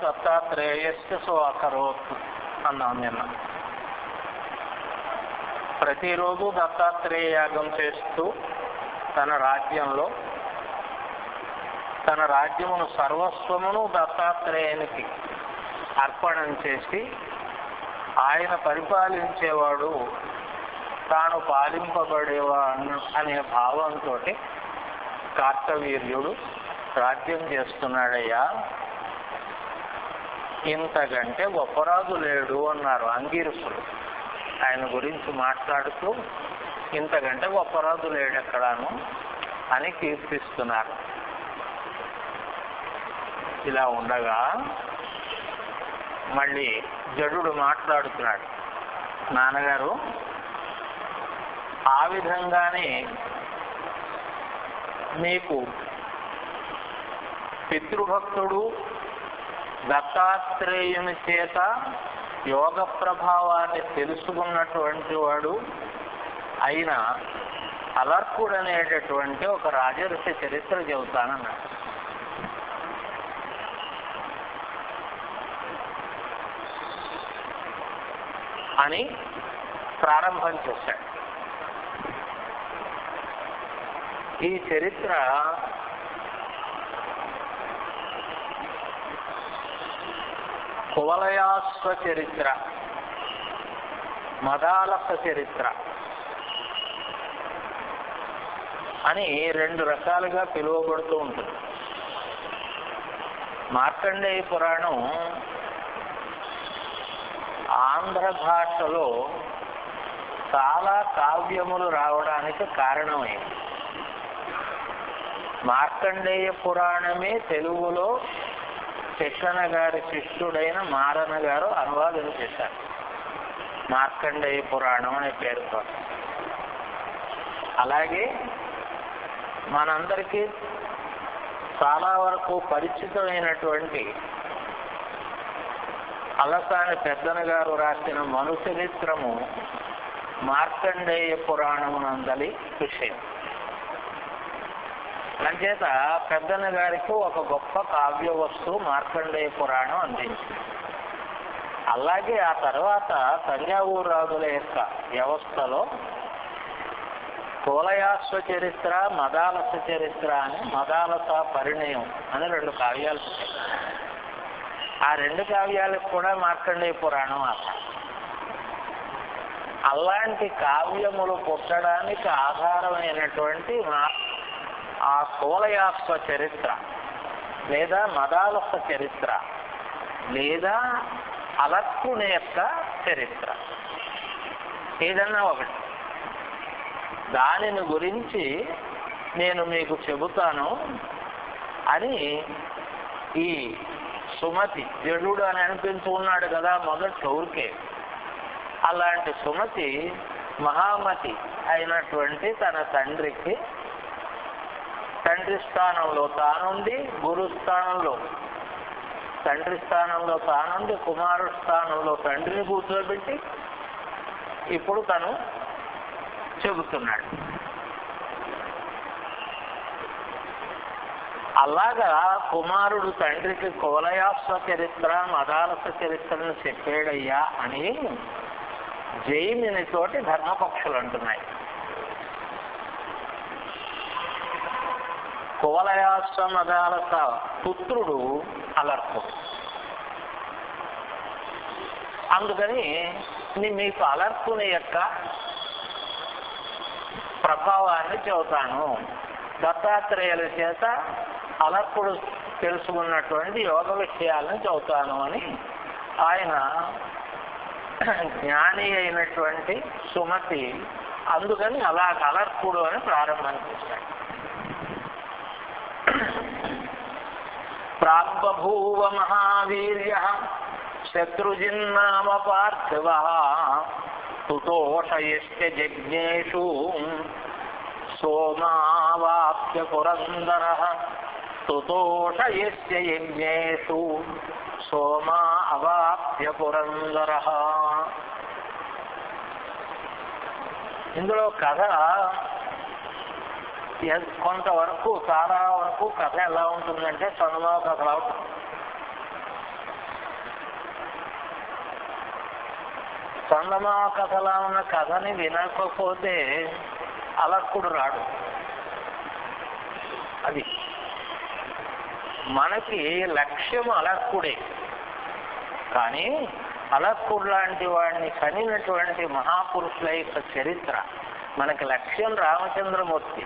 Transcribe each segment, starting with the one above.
దత్తాత్రేయస్య so అకరోత్ అన్నాం నిన్న. ప్రతిరోజు దత్తాత్రేయ యాగం చేస్తూ తన రాజ్యమును సర్వస్వమును దత్తాత్రేయునికి అర్పణం చేసి ఆయన పరిపాలించేవాడు తాను పాలింపబడేవాడు అనే భావంతో కార్తవీర్యుడు రాజ్యం చేస్తున్నాడయ్యా, ఇంతకంటే గొప్పరాజు లేడు అన్నారు అంగీరసుడు. ఆయన గురించి మాట్లాడుతూ ఇంతకంటే గొప్పరాజు లేడెక్కడాను అని కీర్తిస్తున్నారు. ఇలా ఉండగా మళ్ళీ జడుడు మాట్లాడుతున్నాడు. నాన్నగారు, ఆ విధంగానే మీకు పితృభక్తుడు దత్తాత్రేయుని చేత యోగ ప్రభావాన్ని తెలుసుకున్నటువంటి వాడు అయిన అలర్కుడు అనేటటువంటి ఒక రాజర్షి చరిత్ర చెబుతానన్నాడు. అని ప్రారంభం చేశాడు. ఈ చరిత్ర కువలయాశ్వ చరిత్ర, మదాలస చరిత్ర అని రెండు రకాలుగా పిలువబడుతూ ఉంటుంది. మార్కండేయ పురాణం ఆంధ్ర భాషలో చాలా కావ్యములు రావడానికి కారణమైంది. మార్కండేయ పురాణమే తెలుగులో చెక్కన గారి శిష్యుడైన మారన గారు అనువాదం చేశారు. మార్కండేయ పురాణం అనే పేరుతో. అలాగే మనందరికీ చాలా వరకు పరిచితమైనటువంటి అలసాని పెద్దన గారు రాసిన మను చరిత్రము మార్కండేయ పురాణమునందలి విషయం. అంచేత పెద్దన గారికి ఒక గొప్ప కావ్య వస్తువు మార్కండేయ పురాణం అందించింది. అలాగే ఆ తర్వాత తంజావూరు రాజుల యొక్క వ్యవస్థలో కువలయాశ్వ చరిత్ర, మదాలస చరిత్ర అని, మదాలస పరిణయం అని రెండు కావ్యాలు ఉంటాయి. ఆ రెండు కావ్యాలకు కూడా మార్కండేయ పురాణం ఆధారం. అలాంటి కావ్యములు పుట్టడానికి ఆధారమైనటువంటి ఆ కువలయాశ్వ చరిత్ర లేదా మదాలస చరిత్ర లేదా అలర్కుని యొక్క చరిత్ర ఏదన్నా ఒకటి, దానిని గురించి నేను మీకు చెబుతాను అని ఈ సుమతి, జడుడు అని అనిపించుకున్నాడు కదా మొదటి ఊరికే, అలాంటి సుమతి మహామతి అయినటువంటి తన తండ్రికి తండ్రి స్థానంలో తానుండి, గురు స్థానంలో తండ్రి స్థానంలో తానుండి, కుమారుడు స్థానంలో తండ్రిని కూర్చోబెట్టి ఇప్పుడు తను చెబుతున్నాడు. అలాగా కుమారుడు తండ్రికి కువలయాశ్వ చరిత్ర, మదాలస చరిత్రను చెప్పాడయ్యా అని జైమిని తోటి ధర్మపక్షులు అంటున్నాయి. కువలయాశ్వ మదాలస పుత్రుడు అలర్కుడు. అందుకని మీకు అలర్కుని యొక్క ప్రభావాన్ని చెబుతాను, దత్తాత్రేయుల చేత అలర్కుడు తెలుసుకున్నటువంటి యోగ విషయాలను చెబుతాను అని ఆయన జ్ఞాని అయినటువంటి సుమతి అందుకని అలా అలర్కుడు అని ప్రారంభం చేశాడు. ప్రాగ్బభూవ మహావీర్య శత్రుజిన్నామ పార్థివ తుతోషయశ్చ జజ్ఞేషు సోమావాప్య పురందరః తుతోషయశ్చ యజ్ఞేషు సోమా అవాప్య పురందరః. ఇందులో కథ కొంతవరకు చాలా వరకు కథ ఎలా ఉంటుందంటే చనుమా కథలా ఉంటుంది. చందమామ కథలా ఉన్న కథని వినకపోతే అలక్కుడు రాడు. అది మనకి లక్ష్యం అలక్కుడే. కానీ అలక్కుడు లాంటి వాడిని కనినటువంటి మహాపురుషుల యొక్క చరిత్ర మనకి లక్ష్యం రామచంద్రమూర్తి.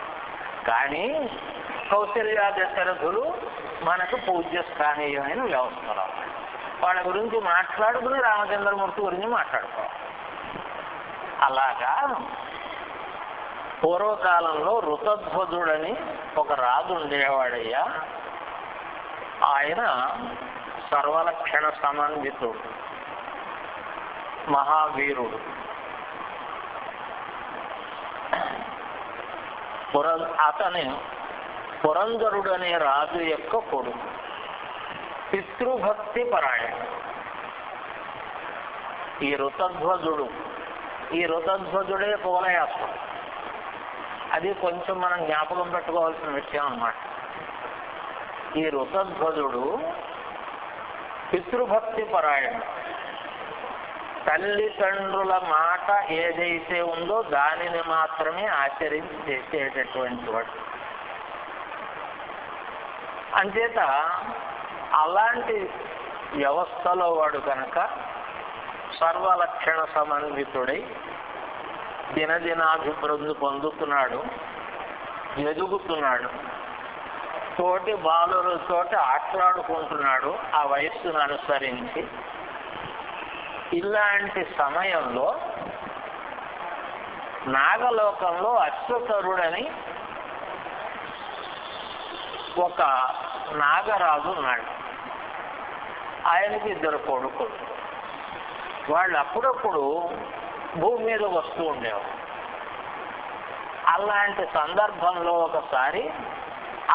కానీ కౌశల్య దశరథులు మనకు పూజ్యస్థానీయమైన వ్యవస్థలు. వాళ్ళ గురించి మాట్లాడుకుని రామచంద్రమూర్తి గురించి మాట్లాడుకోవాలి. అలాగా పూర్వకాలంలో ఋతధ్వజుడని ఒక రాజు ఉండేవాడయ్యా. ఆయన సర్వలక్షణ సమన్వితుడు, మహావీరుడు. అతని పురంధరుడు అనే రాజు యొక్క కొడుకు. పితృభక్తి పరాయణుడు ఈ ఋతధ్వజుడే కువలయాత్మ. అది కొంచెం మనం జ్ఞాపకం పెట్టుకోవాల్సిన విషయం అన్నమాట. ఈ ఋతధ్వజుడు పితృభక్తి పరాయణుడు. తల్లిదండ్రుల మాట ఏదైతే ఉందో దానిని మాత్రమే ఆచరించి చేసేటటువంటి వాడు. అంచేత అలాంటి వ్యవస్థలో వాడు కనుక సర్వలక్షణ సమన్వితుడై దినదినాభివృద్ధి పొందుతున్నాడు, ఎదుగుతున్నాడు, తోటి బాలులతోటి ఆటలాడుకుంటున్నాడు ఆ వయస్సును అనుసరించి. ఇలాంటి సమయంలో నాగలోకంలో అశ్వతరుడని ఒక నాగరాజు ఉన్నాడు. ఆయనకి 2 కొడుకులు. వాళ్ళు అప్పుడప్పుడు భూమి మీద వస్తూ ఉండేవారు. అలాంటి సందర్భంలో ఒకసారి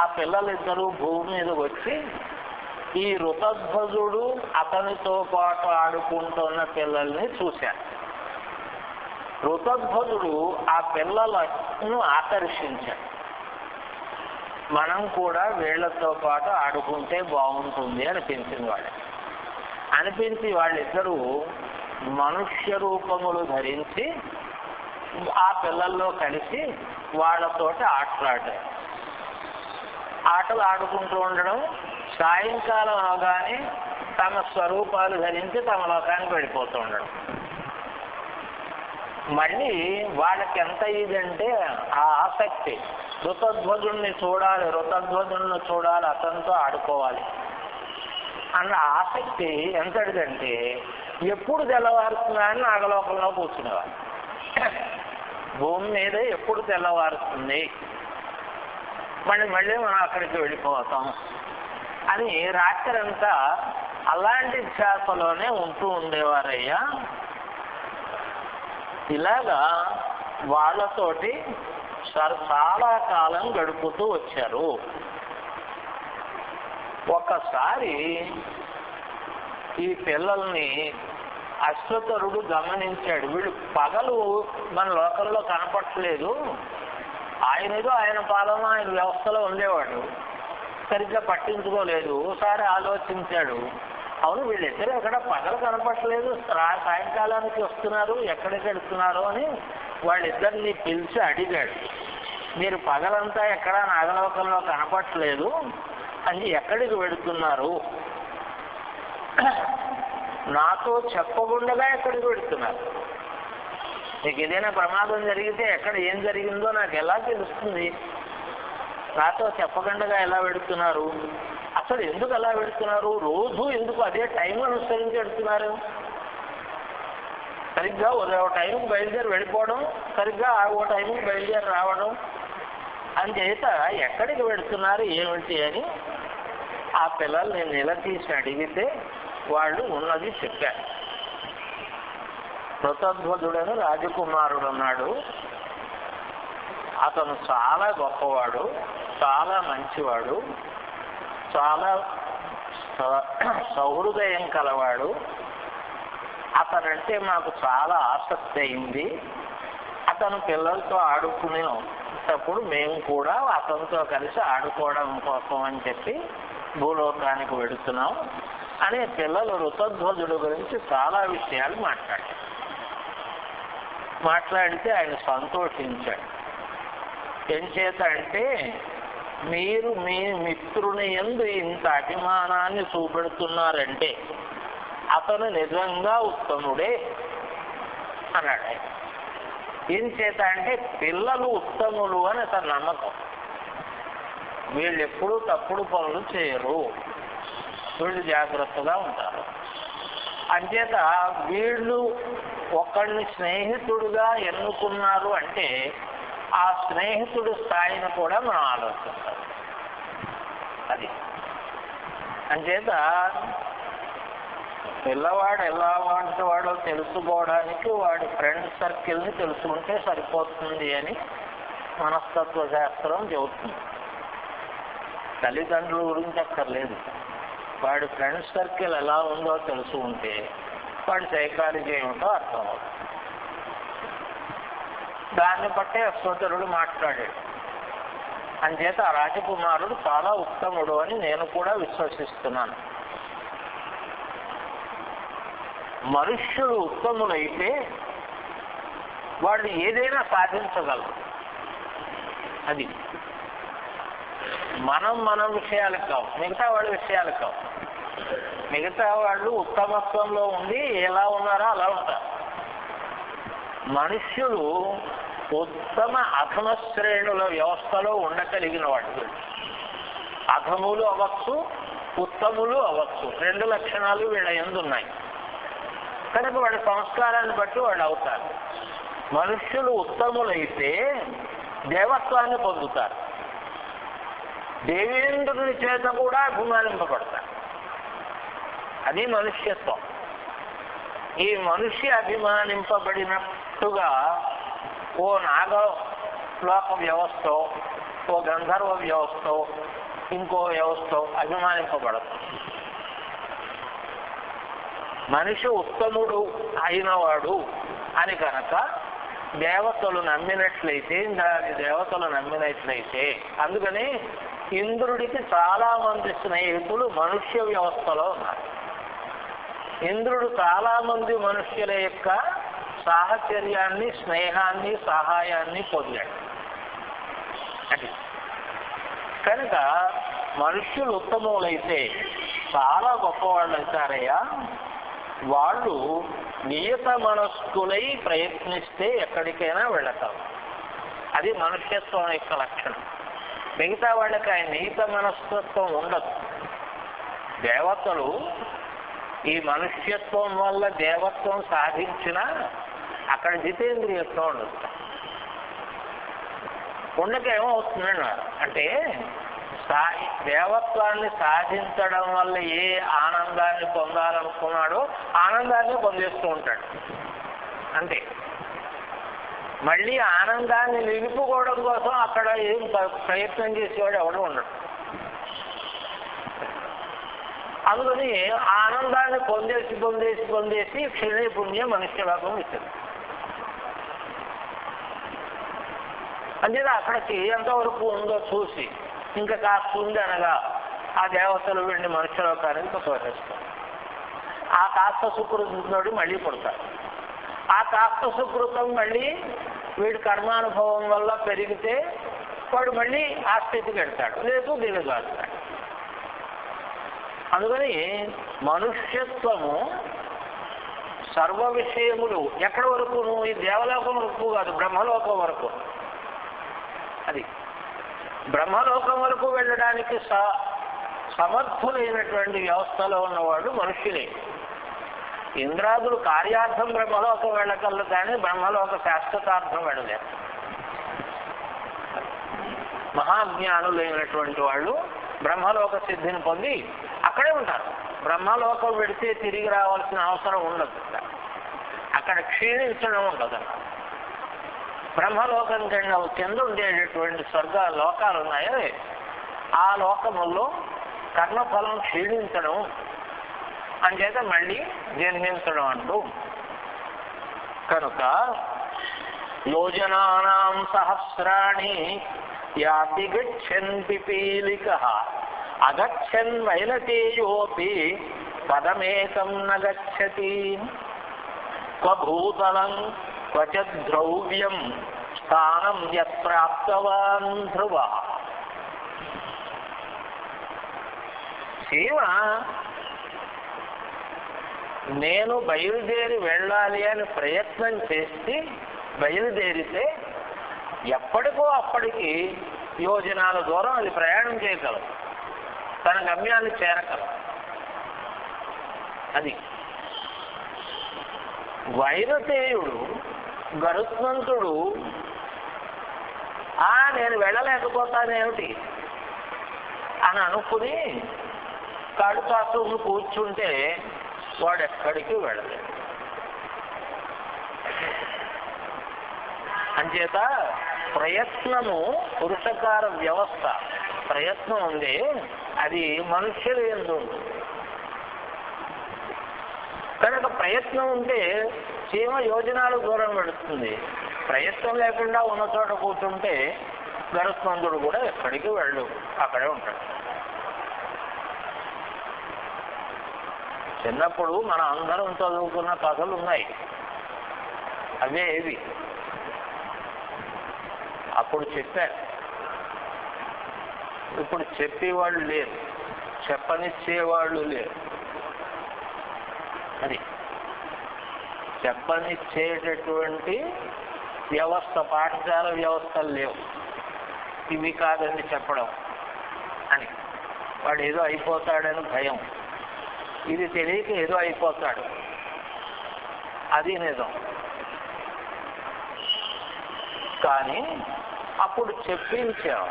ఆ పిల్లలిద్దరూ భూమి మీదకి వచ్చి ఈ ఋతధ్వజుడు అతనితో పాటు ఆడుకుంటున్న పిల్లల్ని చూశారు. ఋతధ్వజుడు ఆ పిల్లలను ఆకర్షించాడు. మనం కూడా వీళ్లతో పాటు ఆడుకుంటే బాగుంటుంది అనిపించింది వాళ్ళకి. అనిపించి వాళ్ళిద్దరూ మనుష్య రూపములు ధరించి ఆ పిల్లల్లో కలిసి వాళ్ళతోటి ఆటలాడారు. ఆటలు ఆడుకుంటూ ఉండడం, సాయంకాలం అవగానే తమ స్వరూపాలు ధరించి తమ లోకానికి వెళ్ళిపోతూ ఉండడం. మళ్ళీ వాళ్ళకి ఎంత ఇదంటే ఆ ఆసక్తి, ఋతధ్వజుడిని చూడాలి, అతనితో ఆడుకోవాలి అన్న ఆసక్తి ఎంతటిదంటే ఎప్పుడు తెల్లవారుతుందా అని నాగలోకంలో కూర్చునేవారు. భూమి మీద ఎప్పుడు తెల్లవారుతుంది, మళ్ళీ మనం అక్కడికి వెళ్ళిపోతాం అని రాత్రంతా అలాంటి ధ్యాసలోనే ఉంటూ ఉండేవారయ్యా. ఇలాగా వాళ్ళతోటి చాలా కాలం గడుపుతూ వచ్చారు. ఒకసారి ఈ పిల్లల్ని అశ్వతరుడు గమనించాడు. వీళ్ళు పగలు మన లోకంలో కనపట్టలేదు, ఆయన పాలన ఆయన వ్యవస్థలో ఉండేవాడు, సరిగ్గా పట్టించుకోలేదు. ఒకసారి ఆలోచించాడు, అవును వీళ్ళిద్దరూ ఎక్కడ పగలు కనపట్టలేదు, సాయంకాలానికి వస్తున్నారు, ఎక్కడికి వెళ్తున్నారు అని వాళ్ళిద్దరిని పిలిచి అడిగాడు. మీరు పగలంతా ఎక్కడా నాగలోకంలో కనపట్టలేదు అని ఎక్కడికి వెళుతున్నారు, నాతో చెప్పకుండా ఎక్కడికి వెళుతున్నారు, మీకు ఏదైనా ప్రమాదం జరిగితే ఎక్కడ ఏం జరిగిందో నాకు ఎలా తెలుస్తుంది, నాతో చెప్పకుండా ఎలా వెళుతున్నారు, అసలు ఎందుకు అలా వెళుతున్నారు, రోజు ఎందుకు అదే టైం అనుసరించి వెళుతున్నారు, సరిగ్గా ఓ టైంకి బయలుదేరి వెళ్ళిపోవడం, సరిగ్గా ఓ టైంకి బయలుదేరి రావడం, అంచేత ఎక్కడికి వెళుతున్నారు ఏమిటి అని ఆ పిల్లల్ని నిలదీసి అడిగితే వాళ్ళు ఉన్నది చెప్పారు. ఋతధ్వజుడని రాజకుమారుడు ఉన్నాడు, అతను చాలా గొప్పవాడు, చాలా మంచివాడు, చాలా సహృదయం కలవాడు, అతనంటే మాకు చాలా ఆసక్తి అయింది, అతను పిల్లలతో ఆడుకునేటప్పుడు మేము కూడా అతనితో కలిసి ఆడుకోవడం కోసం అని చెప్పి భూలోకానికి వెళుతున్నాం అనే పిల్లలు ఋతధ్వజుడు గురించి చాలా విషయాలు మాట్లాడారు. మాట్లాడితే ఆయన సంతోషించాడు. ఏం చేత అంటే, మీరు మీ మిత్రుని యందు ఇంత అభిమానాన్ని చూపెడుతున్నారంటే అతను నిజంగా ఉత్తముడే అన్నాడు ఆయన. ఏం చేత అంటే పిల్లలు ఉత్తములు అని అతని నమ్మకం. వీళ్ళు ఎప్పుడూ తప్పుడు పనులు చేయరు, వీళ్ళు జాగ్రత్తగా ఉంటారు. అంచేత వీళ్ళు ఒకరిని స్నేహితుడుగా ఎన్నుకున్నారు అంటే ఆ స్నేహితుడి స్థాయిని కూడా మనం ఆలోచిస్తాం. అది అంచేత పిల్లవాడు ఎలా వాడో తెలుసుకోవడానికి వాడి ఫ్రెండ్ సర్కిల్ని తెలుసుకుంటే సరిపోతుంది అని మనస్తత్వ శాస్త్రం చెబుతుంది. తల్లిదండ్రుల గురించి అక్కర్లేదు, వాడి ఫ్రెండ్ సర్కిల్ ఎలా ఉందో తెలుసుకుంటే వాడి సైకాలజీ ఏమిటో అర్థమవుతుంది. దాన్ని బట్టే అశ్వతరుడు మాట్లాడాడు. అంచేత ఆ రాజకుమారుడు చాలా ఉత్తముడు అని నేను కూడా విశ్వసిస్తున్నాను. మనుష్యులు ఉత్తములైతే వాళ్ళు ఏదైనా సాధించగలరు. అది మన విషయాలకు కావు, మిగతా వాళ్ళ విషయాలకు కావు. మిగతా వాళ్ళు ఉత్తమత్వంలో ఉండి ఎలా ఉన్నారో అలా ఉంటారు. మనుష్యులు ఉత్తమ అధమ శ్రేణుల వ్యవస్థలో ఉండగలిగిన వాళ్ళు. అధములు అవ్వచ్చు, ఉత్తములు అవ్వచ్చు, రెండు లక్షణాలు వీళ్ళ యందు ఉన్నాయి. కనుక వాళ్ళ సంస్కారాన్ని బట్టి వాళ్ళు అవుతారు. మనుష్యులు ఉత్తములైతే దేవత్వాన్ని పొందుతారు, దేవేంద్రుని చేత కూడా అభిమానింపబడతారు. అది మనుష్యత్వం. ఈ మనిషి అభిమానింపబడినట్టుగా ఓ నాగలోక వ్యవస్థ, ఓ గంధర్వ వ్యవస్థ, ఇంకో వ్యవస్థ అభిమానింపబడదు. మనిషి ఉత్తముడు అయినవాడు అని కనుక దేవతలు నమ్మినట్లయితే, దేవతలు నమ్మినట్లయితే, అందుకని ఇంద్రుడికి చాలా మంది స్నేహితులు మనుష్య వ్యవస్థలో ఉన్నారు. ఇంద్రుడు చాలా మంది మనుష్యుల యొక్క సాహచర్యాన్ని, స్నేహాన్ని, సహాయాన్ని పొందాడు. అది కనుక మనుష్యులు ఉత్తములైతే చాలా గొప్పవాళ్ళు అవుతారయ్యా. వాళ్ళు నియత మనస్కులై ప్రయత్నిస్తే ఎక్కడికైనా వెళతారు. అది మనుష్యత్వం యొక్క లక్షణం. మిగతా వాళ్ళకి ఆయన నియత మనస్తత్వం ఉండదు. దేవతలు ఈ మనుష్యత్వం వల్ల దేవత్వం సాధించినా అక్కడ జితేంద్రియత్వం ఉండదు. ఉండక ఏమవుతుందన్నారు అంటే, దేవత్వాన్ని సాధించడం వల్ల ఏ ఆనందాన్ని పొందాలనుకున్నాడో ఆనందాన్ని పొందేస్తూ ఉంటాడు అంతే. మళ్ళీ ఆనందాన్ని నిలుపుకోవడం కోసం అక్కడ ఏం ప్రయత్నం చేసేవాడు ఎవడు ఉండడు. అందుకని ఆనందాన్ని పొందేసి క్షణే పుణ్య మనుష్యలోకం ఇస్తుంది. అంతేదా అక్కడికి ఎంతవరకు ఉందో చూసి ఇంకా కాస్త ఉంది అనగా ఆ దేవతలు వెళ్ళి మనుష్యలోకానికి ప్రవేశిస్తారు. ఆ కాస్త సుకృతంతోటి మళ్ళీ పుడతారు. ఆ కాస్త సుకృతం మళ్ళీ వీడి కర్మానుభవం వల్ల పెరిగితే వాడు మళ్ళీ ఆ స్థితికి వెళ్తాడు, లేదు దిగజారుతాడు. అందుకని మనుష్యత్వము సర్వ విషయములు ఎక్కడి వరకు, నువ్వు ఈ దేవలోకం వరకు కాదు, బ్రహ్మలోకం వరకు. అది బ్రహ్మలోకం వరకు వెళ్ళడానికి సమర్థులైనటువంటి వ్యవస్థలో ఉన్నవాడు మనుష్యులే. ఇంద్రాదులు కార్యార్థం బ్రహ్మలోకం వెళ్ళగలరు, కానీ బ్రహ్మలోక శాశ్వతార్థం వెళ్ళలేరు. మహాజ్ఞానులైనటువంటి వాళ్ళు బ్రహ్మలోక సిద్ధిని పొంది అక్కడే ఉంటారు. బ్రహ్మలోకం వెడితే తిరిగి రావాల్సిన అవసరం ఉండదు. అక్కడ క్షీణించడం ఉండదు. బ్రహ్మలోకం కింద ఉండేటటువంటి స్వర్గ లోకాలు ఉన్నాయో ఆ లోకముల్లో కర్మఫలం క్షీణించడం అంచేత మళ్ళీ జన్మించడం అంటూ. కనుక యోజనానాం సహస్రాణి యాతి గచ్చన్ పిపీలిక అగచ్చన్ వైనతేయోపి పదమేకం న గచ్చతి. స్వభూతలం క్వచద్రవ్యం స్థానం యత్ప్రాప్తవాన్ ధ్రువ. చీమ నేను బయలుదేరి వెళ్ళాలి అని ప్రయత్నం చేసి బయలుదేరితే ఎప్పటికో అప్పటికి యోజనాల దూరం అది ప్రయాణం చేయగలదు, తన గమ్యాన్ని చేరగలదు. అది వైరతేయుడు గరుత్మంతుడు నేను వెళ్ళలేకపోతానేమిటి అని అనుకుని కడుపాత్రుని కూర్చుంటే వాడు ఎక్కడికి వెళ్ళలేదు. అంచేత ప్రయత్నము పురుషకార వ్యవస్థ, ప్రయత్నం ఉంది, అది మనుష్యులు యందు ఉంటుంది. కనుక ప్రయత్నం ఉంటే చీమ యోజనాలు దూరం పెడుతుంది. ప్రయత్నం లేకుండా ఉన్న చోట కూర్చుంటే గరుత్మంతుడు కూడా ఎక్కడికి వెళ్ళు, అక్కడే ఉంటాడు. చిన్నప్పుడు మన అందరం చదువుకున్న కథలు ఉన్నాయి, అవే ఇవి. అప్పుడు చెప్పారు, ఇప్పుడు చెప్పేవాళ్ళు లేరు, చెప్పనిచ్చేవాళ్ళు లేరు. అది చెప్పనిచ్చేటటువంటి వ్యవస్థ, పాఠశాల వ్యవస్థలు లేవు. ఇవి కాదని చెప్పడం అని, వాడు ఏదో అయిపోతాడని భయం, ఇది తెలియక ఏదో అయిపోతాడు, అది నిజం. కానీ అప్పుడు చెప్పించావు.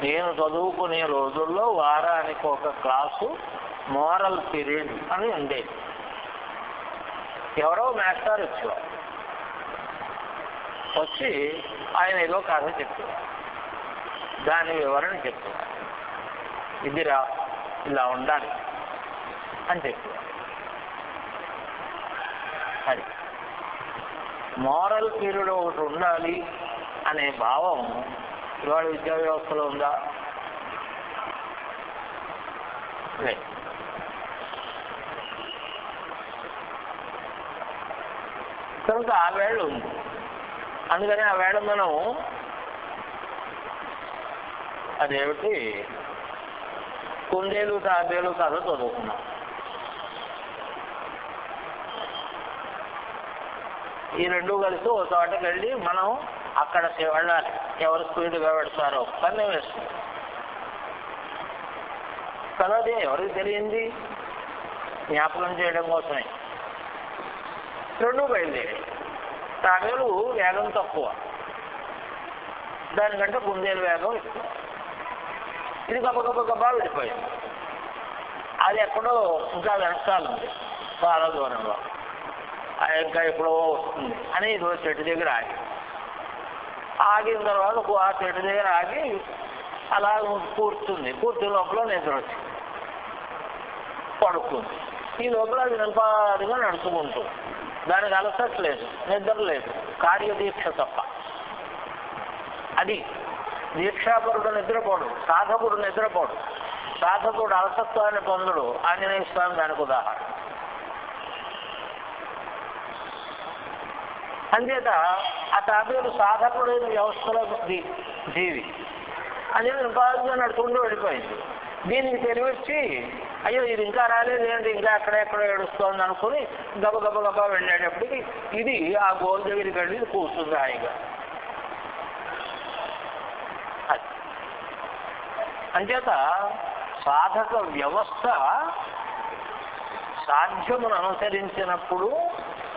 నేను చదువుకునే రోజుల్లో వారానికి ఒక క్లాసు మోరల్ పీరియడ్ అని ఉండేది. ఎవరో మాస్టర్ వచ్చేవారు, వచ్చి ఆయన ఏదో కథ చెప్పేవారు, దాని వివరణ చెప్పేవారు. ఇదిరా ఇలా ఉండాలి అని చెప్పేవారు. అది మోరల్ పీరియడ్ ఒకటి ఉండాలి అనే భావం ఇవాళ విద్యా వ్యవస్థలో ఉందా? లేదు. కనుక ఆ వేళ ఉంది. అందుకని ఆ వేళ మనం అదేమిటి కుందేలు తాబేలు కథ చదువుకున్నాం. ఈ రెండు కలిసి ఒక చోటకి వెళ్ళి మనం అక్కడ వెళ్ళాలి, ఎవరు స్పీడ్గా పెడతారో పన్ను వేస్తుంది కదా. అది ఎవరికి తెలియంది, జ్ఞాపకం చేయడం కోసమే. రెండు బయలుదేరి, తాబేలు వేగం తక్కువ, దానికంటే కుందేలు వేగం ఎక్కువ. ఇది గబగబా వెళ్ళిపోయింది. అది ఎక్కడో ఇంకా వెనకాల ఉంది, చాలా దూరంలో. ఇంకా ఎప్పుడో వస్తుంది అని ఇదో చెట్టు దగ్గర ఆగిన తర్వాత ఆ చెట్టు దగ్గర ఆగి అలా కూర్చుంది. కూర్చుని లోపల నిద్ర వచ్చింది, పడుకుంది. ఈ లోపల అది నింపాదిగా నడుచుకుంటుంది. దానికి అలసట లేదు, నిద్ర లేదు, కార్యదీక్ష తప్ప. అది దీక్షాపరుడు నిద్రపోడు, సాధకుడు నిద్రపోడు. సాధకుడు అలసత్వాన్ని పొందడు. ఆంజనేయ స్వామి దానికి ఉదాహరణ. అంచేత ఆ తాబేలు సాధకుడైన వ్యవస్థలో జీవి. అది నింపాదిగా నడుచుకుంటూ వెళ్ళిపోయింది. దీనికి తెలివచ్చి అయ్యో ఇది ఇంకా రాలేదు ఏంటి, ఇంకా ఎక్కడెక్కడో ఏడుస్తోంది అనుకుని గబగబా వెళ్ళేటప్పటికి ఇది ఆ గోల్ దగ్గరికి వెళ్ళి కూర్చుంది హాయిగా. అంచేత సాధక వ్యవస్థ సాధ్యమును అనుసరించినప్పుడు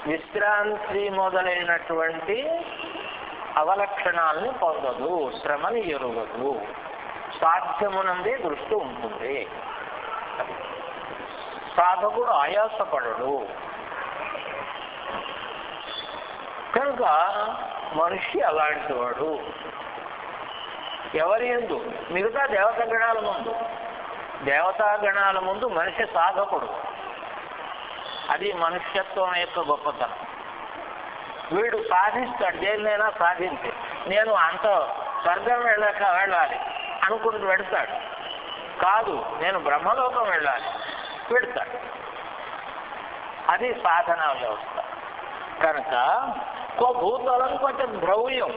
విశ్రాంతి మొదలైనటువంటి అవలక్షణాలను పొందదు, శ్రమని ఎరుగదు, సాధ్యమునందే దృష్టి ఉంటుంది. సాధకుడు ఆయాసపడడు. కనుక మనిషి అలాంటి వాడు. ఎవరి యందు? మిగతా దేవతాగణాల ముందు మనిషి సాధకుడు. అది మనుష్యత్వం యొక్క గొప్పతనం. వీడు సాధిస్తాడు, దేన్నైనా సాధించి నేను అంత స్వర్గం వెళ్ళాలి అనుకుంటూ పెడతాడు. కాదు నేను బ్రహ్మలోకం వెళ్ళాలి పెడతాడు. అది సాధన వ్యవస్థ. కనుక భూతలం కొంచెం ద్రవ్యం.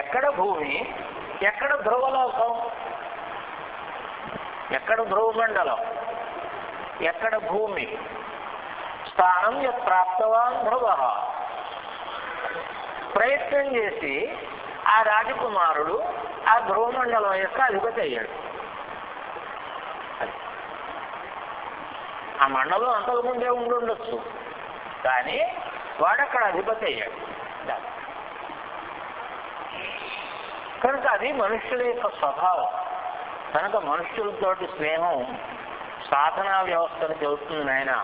ఎక్కడ భూమి, ఎక్కడ ధ్రువలోకం, ఎక్కడ ధ్రువమండలం, ఎక్కడ భూమి. స్థానం యత్ ప్రాప్తవాన్ ధ్రువ. ప్రయత్నం చేసి ఆ రాజకుమారుడు ఆ ధ్రువమండలం యొక్క అధిపతి అయ్యాడు. ఆ మండలం అంతకుముందే ఉండుండొచ్చు, కానీ వాడక్కడ అధిపతి అయ్యాడు. కనుక అది మనుష్యుల యొక్క స్వభావం. కనుక మనుష్యులతోటి స్నేహం సాధనా వ్యవస్థను చెబుతుంది. నాయన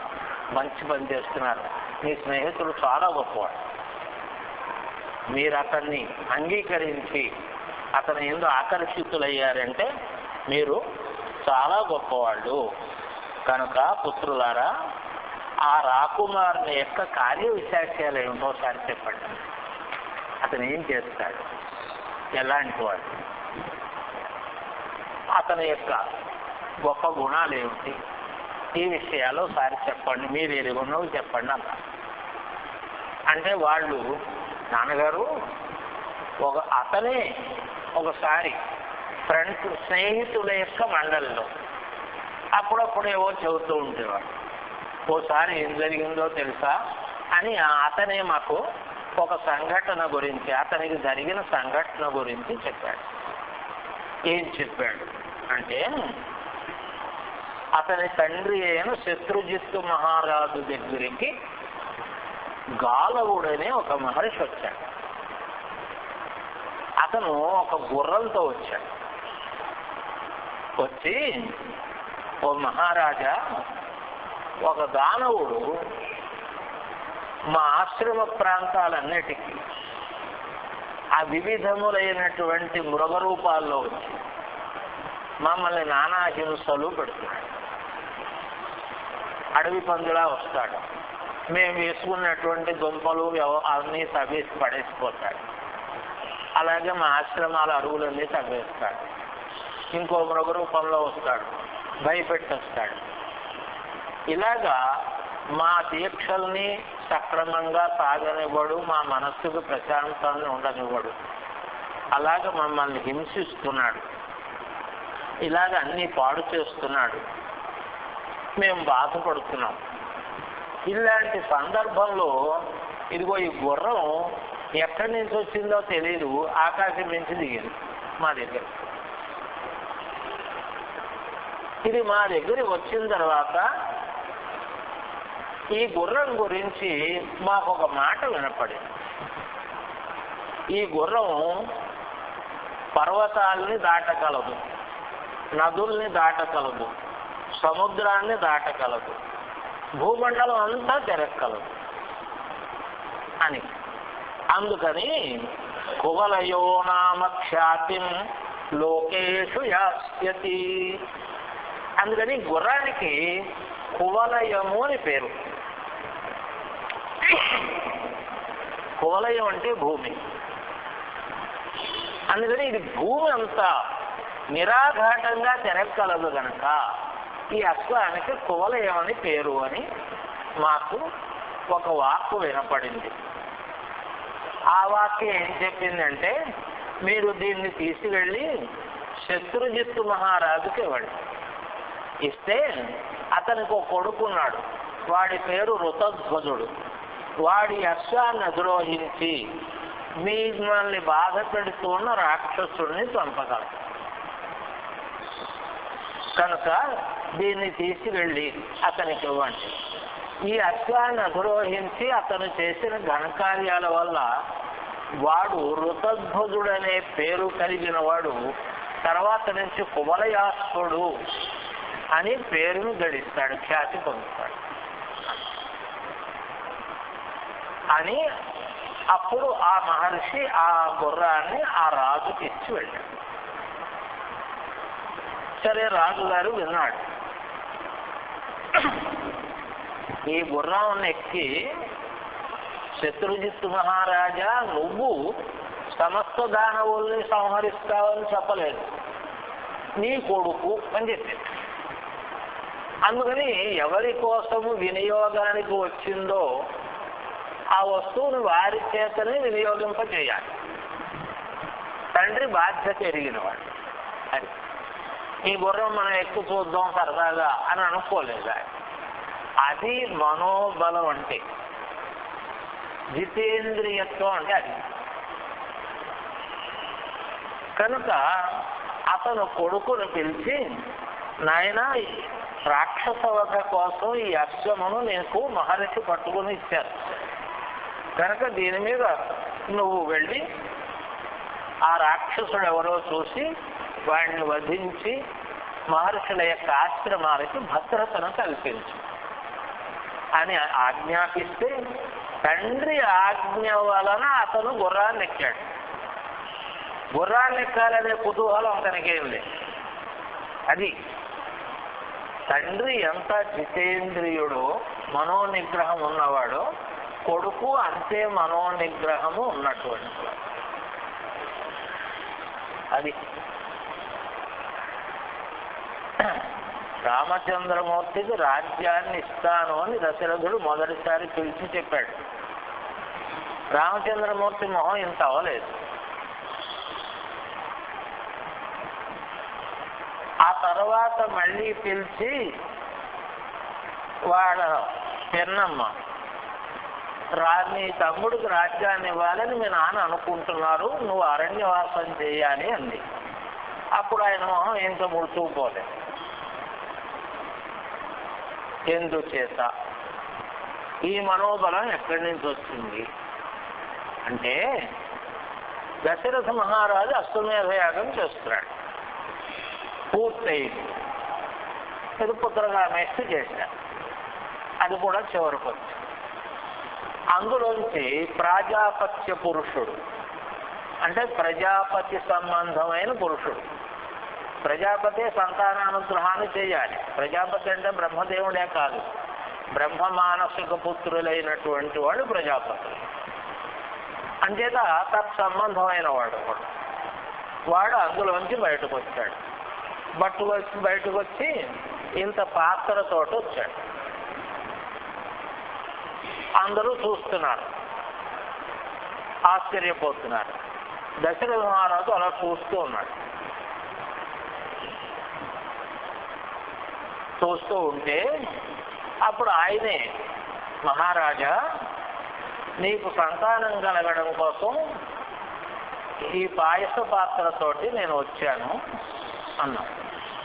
మంచి పని చేస్తున్నారు, మీ స్నేహితులు చాలా గొప్పవాడు, మీరు అతన్ని అంగీకరించి అతని యందు ఆకర్షితులయ్యారంటే మీరు చాలా గొప్పవాళ్ళు. కనుక పుత్రులారా, ఆ రాకుమారుని యొక్క కార్య విశేషాలు ఏమిటో ఒకసారి చెప్పండి. అతను ఏం చేస్తాడు, ఎలాంటి వాడు, అతని యొక్క గొప్ప గుణాలు ఏమిటి, ఈ విషయాలు ఒకసారి చెప్పండి, మీరు ఎరుగున్నవి చెప్పండి అన్న. అంటే వాళ్ళు, నాన్నగారు అతనే ఒకసారి స్నేహితుల యొక్క మండలిలో అప్పుడప్పుడు ఏవో చెబుతూ ఉండేవాడు. ఓసారి ఏం జరిగిందో తెలుసా అని అతనే మాకు ఒక సంఘటన గురించి, అతనికి జరిగిన సంఘటన గురించి చెప్పాడు. ఏం చెప్పాడు అంటే, అతని తండ్రి అయిన శత్రుజిత్తు మహారాజు దగ్గరికి గాలవుడనే ఒక మహర్షి వచ్చాడు. అతను ఒక గుర్రంతో వచ్చాడు. వచ్చి, ఓ మహారాజా, ఒక దానవుడు మా ఆశ్రమ ప్రాంతాలన్నిటికీ ఆ వివిధములైనటువంటి మృగరూపాల్లో వచ్చి మమ్మల్ని నానా హింసలు పెడుతున్నాడు. అడవి పందులా వస్తాడు, మేము వేసుకున్నటువంటి దుంపలు అన్నీ తవ్వేసి పడేసిపోతాడు. అలాగే మా ఆశ్రమాల అరువులన్నీ తవ్వేస్తాడు. ఇంకో మృగ రూపంలో వస్తాడు, భయపెట్టొస్తాడు. ఇలాగా మా దీక్షల్ని సక్రమంగా సాగనివ్వడు, మా మనస్సుకు ప్రశాంతాన్ని ఉండనివ్వడు. అలాగ మమ్మల్ని హింసిస్తున్నాడు, ఇలాగ అన్నీ పాడు చేస్తున్నాడు. మేము బాధపడుతున్నాం. ఇలాంటి సందర్భంలో ఇదిగో ఈ గుర్రం ఎక్కడి నుంచి వచ్చిందో తెలియదు, ఆకాశం నుంచి దిగింది మా దగ్గర. ఇది మా దగ్గర వచ్చిన తర్వాత ఈ గుర్రం గురించి మాకు ఒక మాట వినపడింది. ఈ గుర్రం పర్వతాల్ని దాటగలదు, నదుల్ని దాటగలదు, సముద్రాన్ని దాటగలదు, భూమండలం అంతా తిరగలదు అని. అందుకని కువలయో నామ ఖ్యాతిం లోకేషు యాస్యతి. అందుకని గుర్రానికి కువలయము అని పేరు. కువలయం అంటే భూమి. అందుకని ఇది భూమి అంతా నిరాఘాటంగా తిరగలదు కనుక ఈ అశ్వానికి కువలయం అని పేరు అని మాకు ఒక వాక్కు వినపడింది. ఆ వాక్యం ఏం చెప్పిందంటే, మీరు దీన్ని తీసుకెళ్ళి శత్రుజిత్తు మహారాజుకి ఇవ్వండి. ఇస్తే అతనికి ఒక కొడుకున్నాడు, వాడి పేరు ఋతధ్వజుడు. వాడి అశ్వాన్ని అధిరోహించి మిమ్మల్ని బాధ పెడుతున్న రాక్షసుడిని చంపగలడు. కనుక దీన్ని తీసుకెళ్ళి అతనికి ఇవ్వండి. ఈ అశ్వాన్ని అధిరోహించి అతను చేసిన ఘనకార్యాల వల్ల వాడు ఋతధ్వజుడనే పేరు కలిగిన వాడు తర్వాత నుంచి కువలయాస్వుడు అని పేరును గడిస్తాడు, ఖ్యాతి పొందుతాడు అని. అప్పుడు ఆ మహర్షి ఆ గుర్రాన్ని ఆ రాజుకి ఇచ్చి వెళ్ళాడు. సరే, రాజుగారు విన్నాడు. ఈ గుర్రం ఎక్కి, శత్రుజిత్తు మహారాజా, నువ్వు సమస్త దానవుల్ని సంహరిస్తావని చెప్పలేదు, నీ కొడుకు అని చెప్పింది. అందుకని ఎవరి కోసము వినియోగానికి వచ్చిందో ఆ వస్తువుని వారి చేతనే వినియోగింపజేయాలి. తండ్రి బాధ్యత ఎరిగినవాడు. అది ఈ గుర్రం మనం ఎక్కువ చూద్దాం సరదాగా అని అనుకోలేదు. అది మనోబలం అంటే, జితేంద్రియత్వం అంటే అది. కనుక అతను కొడుకును పిలిచి, నాయన రాక్షస వధ కోసం ఈ అశ్వమును నీకు మహర్షి పట్టుకుని ఇచ్చారు కనుక దీని మీద నువ్వు వెళ్ళి ఆ రాక్షసుడు ఎవరో చూసి వాడిని వధించి మహర్షుల యొక్క ఆశ్రమాలకి భద్రతను కల్పించు అని ఆజ్ఞాపిస్తే, తండ్రి ఆజ్ఞ వలన అతను గుర్రాన్ని ఎక్కాడు. గుర్రాన్ని ఎక్కాలనే కుతూహలం అతనికేం లేదు. అది తండ్రి ఎంత జితేంద్రియుడో, మనోనిగ్రహం ఉన్నవాడో, కొడుకు అంతే మనోనిగ్రహము ఉన్నటువంటి. అది రామచంద్రమూర్తికి రాజ్యాన్ని ఇస్తాను అని దశరథుడు మొదటిసారి పిలిచి చెప్పాడు. రామచంద్రమూర్తి మొహం ఇంత అవ్వలేదు. ఆ తర్వాత మళ్ళీ పిలిచి వాళ్ళ పెన్నమ్మ, నీ తమ్ముడికి రాజ్యాన్ని ఇవ్వాలని మీ నాన్న అనుకుంటున్నారు, నువ్వు అరణ్యవాసం చేయాలి అంది. అప్పుడు ఆయన మొహం ఎంత ముడుచుకుపోలేదు. ఎందుచేత ఈ మనోబలం ఎక్కడి నుంచి వచ్చింది అంటే, దశరథ మహారాజు అశ్వమేధ యాగం చేస్తున్నాడు. పూర్తయింది. పుత్రకామేష్టి చేశాడు. అది కూడా చివరికి వచ్చింది. అందులోంచి ప్రాజాపత్య పురుషుడు అంటే ప్రజాపతి సంబంధమైన పురుషుడు. ప్రజాపతి సంతానానుగ్రహాన్ని చేయాలి. ప్రజాపతి అంటే బ్రహ్మదేవుడే కాదు, బ్రహ్మ మానసిక పుత్రులైనటువంటి వాడు ప్రజాపతి. అంచేత తత్సంబంధమైన వాడు కూడా. వాడు అందులోంచి బయటకు వచ్చాడు. బయటకు వచ్చి ఇంత పాత్రతోటి వచ్చాడు. అందరూ చూస్తున్నారు, ఆశ్చర్యపోతున్నారు. దశరథ మహారాజు అలా చూస్తూ ఉన్నాడు. చూస్తూ ఉంటే అప్పుడు ఆయనే, మహారాజా నీకు సంతానం కలగడం కోసం ఈ పాయస పాత్రతోటి నేను వచ్చాను అన్నాడు.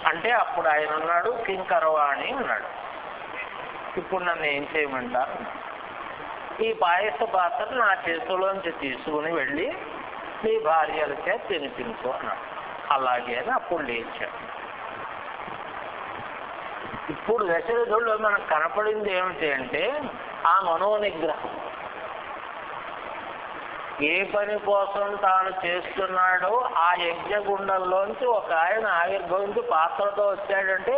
అంటే అప్పుడు ఆయన అన్నాడు, కింకరవాణి అన్నాడు, ఇప్పుడు నన్ను ఏం చేయమంటారు? ఈ పాయస పాత్ర నా చేతిలోంచి తీసుకుని వెళ్ళి నీ భార్యలకే తినిపించు అన్నాడు. అలాగే అని అప్పుడు లేచాడు. ఇప్పుడు దశరథుల్లో మనకు కనపడింది ఏమిటి అంటే ఆ మనోనిగ్రహం. ఏ పని కోసం తాను చేస్తున్నాడో ఆ యజ్ఞగుండంలోంచి ఒక ఆయన ఆవిర్భవించి పాత్రతో వచ్చాడంటే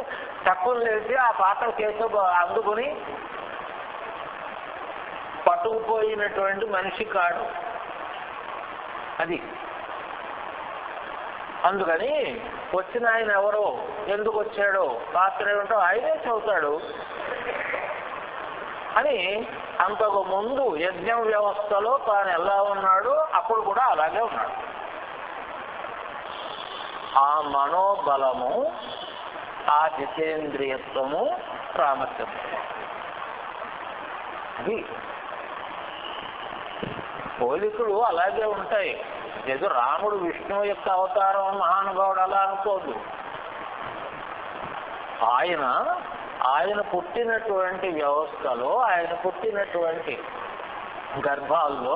తక్కువ లేచి ఆ పాత్ర చేసి అందుకుని పట్టుకుపోయినటువంటి మనిషి కాడు అది. అందుకని వచ్చిన ఆయన ఎవరో, ఎందుకు వచ్చాడో, పాత్ర ఏమిటో ఆయనే చెబుతాడు అని అంతకు ముందు యజ్ఞ వ్యవస్థలో తాను ఎలా ఉన్నాడో అప్పుడు కూడా అలాగే ఉన్నాడు. ఆ మనోబలము, ఆ జితేంద్రియత్వము రామచంద్రుడు. అది పోలికలు అలాగే ఉంటాయి. ఏదో రాముడు విష్ణువు యొక్క అవతారం మహానుభావుడు అలా అనుకోదు. ఆయన పుట్టినటువంటి వ్యవస్థలో, ఆయన పుట్టినటువంటి గర్భాల్లో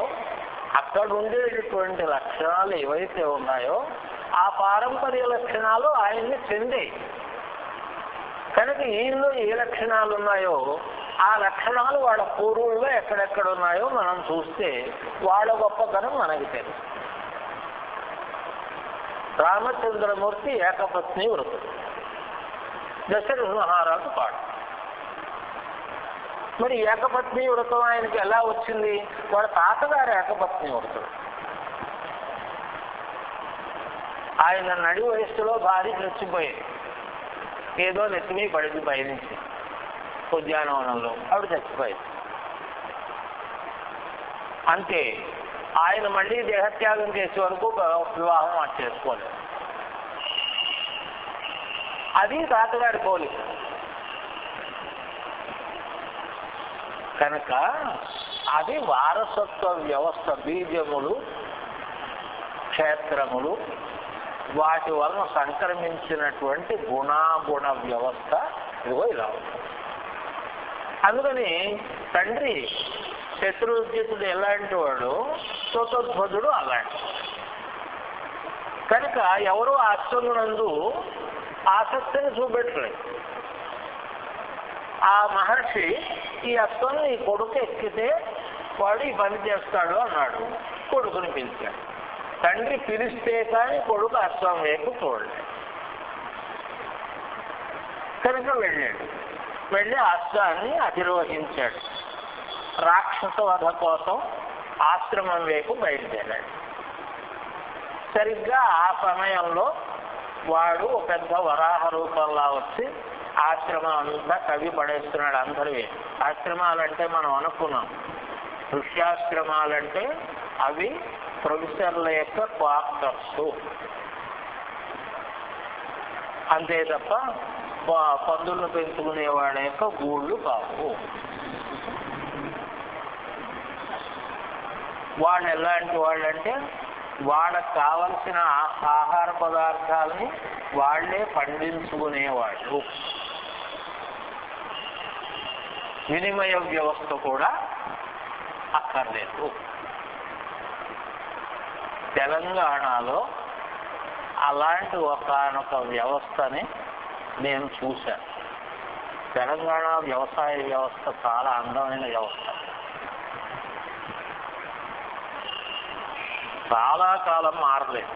అక్కడ ఉండేటటువంటి లక్షణాలు ఏవైతే ఉన్నాయో ఆ పారంపర్య లక్షణాలు ఆయన్ని చెందాయి. కనుక ఈయనలో ఏ లక్షణాలు ఉన్నాయో ఆ లక్షణాలు వాళ్ళ పూర్వుల్లో ఎక్కడెక్కడ ఉన్నాయో మనం చూస్తే వాళ్ళ గొప్పతనం మనకి తెలుసు. రామచంద్రమూర్తి ఏకపత్ని వృతుడు, దశరథ మహారాజు పాడు. మరి ఏకపత్ని వ్రతం ఆయనకి ఎలా వచ్చింది? వాళ్ళ తాతగారు ఏకపత్ని వ్రతుడు. ఆయన నడి వయస్సులో భార్య చచ్చిపోయేది. ఏదో నెత్తిమీ పడింది పైనుంచి ఉద్యానవనంలో, ఆవిడ చచ్చిపోయింది. అంతే. ఆయన మళ్ళీ దేహత్యాగం చేసే వరకు వివాహం చేసుకోలేదు. అది తాతగారి పోలిక. కనుక అది వారసత్వ వ్యవస్థ. బీజములు, క్షేత్రములు, వాటి వలన సంక్రమించినటువంటి గుణాగుణ వ్యవస్థ ఇదిగో ఇలా ఉంటుంది. అందుకని తండ్రి శత్రుజితుడు ఎలాంటి వాడు, చతుర్ధ్వజుడు అలాంటి. కనుక ఎవరు అశ్వమునందు ఆసక్తిని చూపెట్టలేదు. ఆ మహర్షి ఈ అశ్వం ఈ కొడుకు ఎక్కితే వాడు ఈ పని చేస్తాడు అన్నాడు. కొడుకుని పిలిచాడు. తండ్రి పిలిస్తే కానీ కొడుకు అశ్వం వైపు చూడలేదు. కనుక వెళ్ళాడు. వెళ్ళి అశ్వాన్ని అధిరోహించాడు. రాక్షస వధ కోసం ఆశ్రమం వైపు బయలుదేరాడు. సరిగ్గా ఆ సమయంలో వాడు పెద్ద వరాహ రూపంలో వచ్చి ఆశ్రమం అంతా కవి పడేస్తున్నాడు. అందరివి ఆశ్రమాలంటే మనం అనుకున్నాం, ఋష్యాశ్రమాలంటే అవి ప్రొఫెసర్ల యొక్క క్వార్టర్స్ అంతే తప్ప పందులను పెంచుకునే వాళ్ళ యొక్క గూళ్ళు కావు. వాళ్ళు ఎలాంటి వాళ్ళంటే వాళ్ళకు కావలసిన ఆహార పదార్థాలని వాళ్లే పండించుకునేవాళ్ళు. వినిమయ వ్యవస్థ కూడా అక్కర్లేదు. తెలంగాణలో అలాంటి ఒకానొక వ్యవస్థని నేను చూశాను. తెలంగాణ వ్యవసాయ వ్యవస్థ చాలా అందమైన వ్యవస్థ. చాలా కాలం మారలేదు.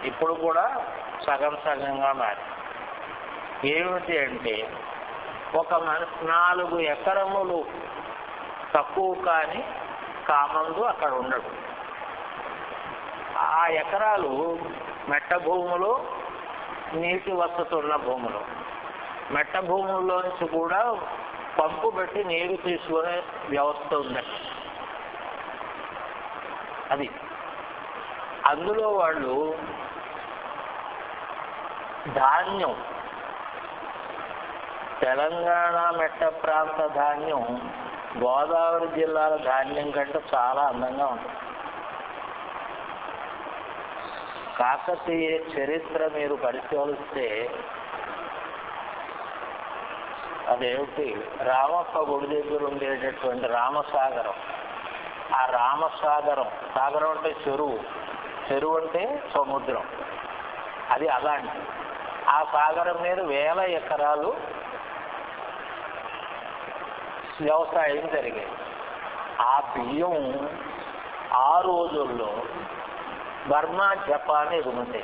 ఇప్పుడు కూడా సగం సగంగా మారి. ఏమిటి అంటే ఒక 4 ఎకరములు తక్కువ కానీ కామందు అక్కడ ఉండడు. ఆ ఎకరాలు మెట్ట భూములు, నీటి వసతి ఉన్న భూములు. మెట్ట భూముల్లోంచి కూడా పంపు పెట్టి నీరు తీసుకునే వ్యవస్థ ఉంది. అది అందులో వాళ్ళు ధాన్యం, తెలంగాణ మెట్ట ప్రాంత ధాన్యం గోదావరి జిల్లాల ధాన్యం కంటే చాలా అందంగా ఉంటుంది. కాకతీయ చరిత్ర మీరు పరిశీలిస్తే అదేమిటి, రామప్ప గుడి దగ్గర ఉండేటటువంటి రామసాగరం, ఆ రామసాగరం, సాగరం అంటే చెరువు, చెరువు అంటే సముద్రం, అది అలాంటి. ఆ సాగరం మీద 1000 ఎకరాలు వ్యవసాయం జరిగేది. ఆ బియ్యం ఆ రోజుల్లో బర్మా, జపాన్ ఎగుమతి.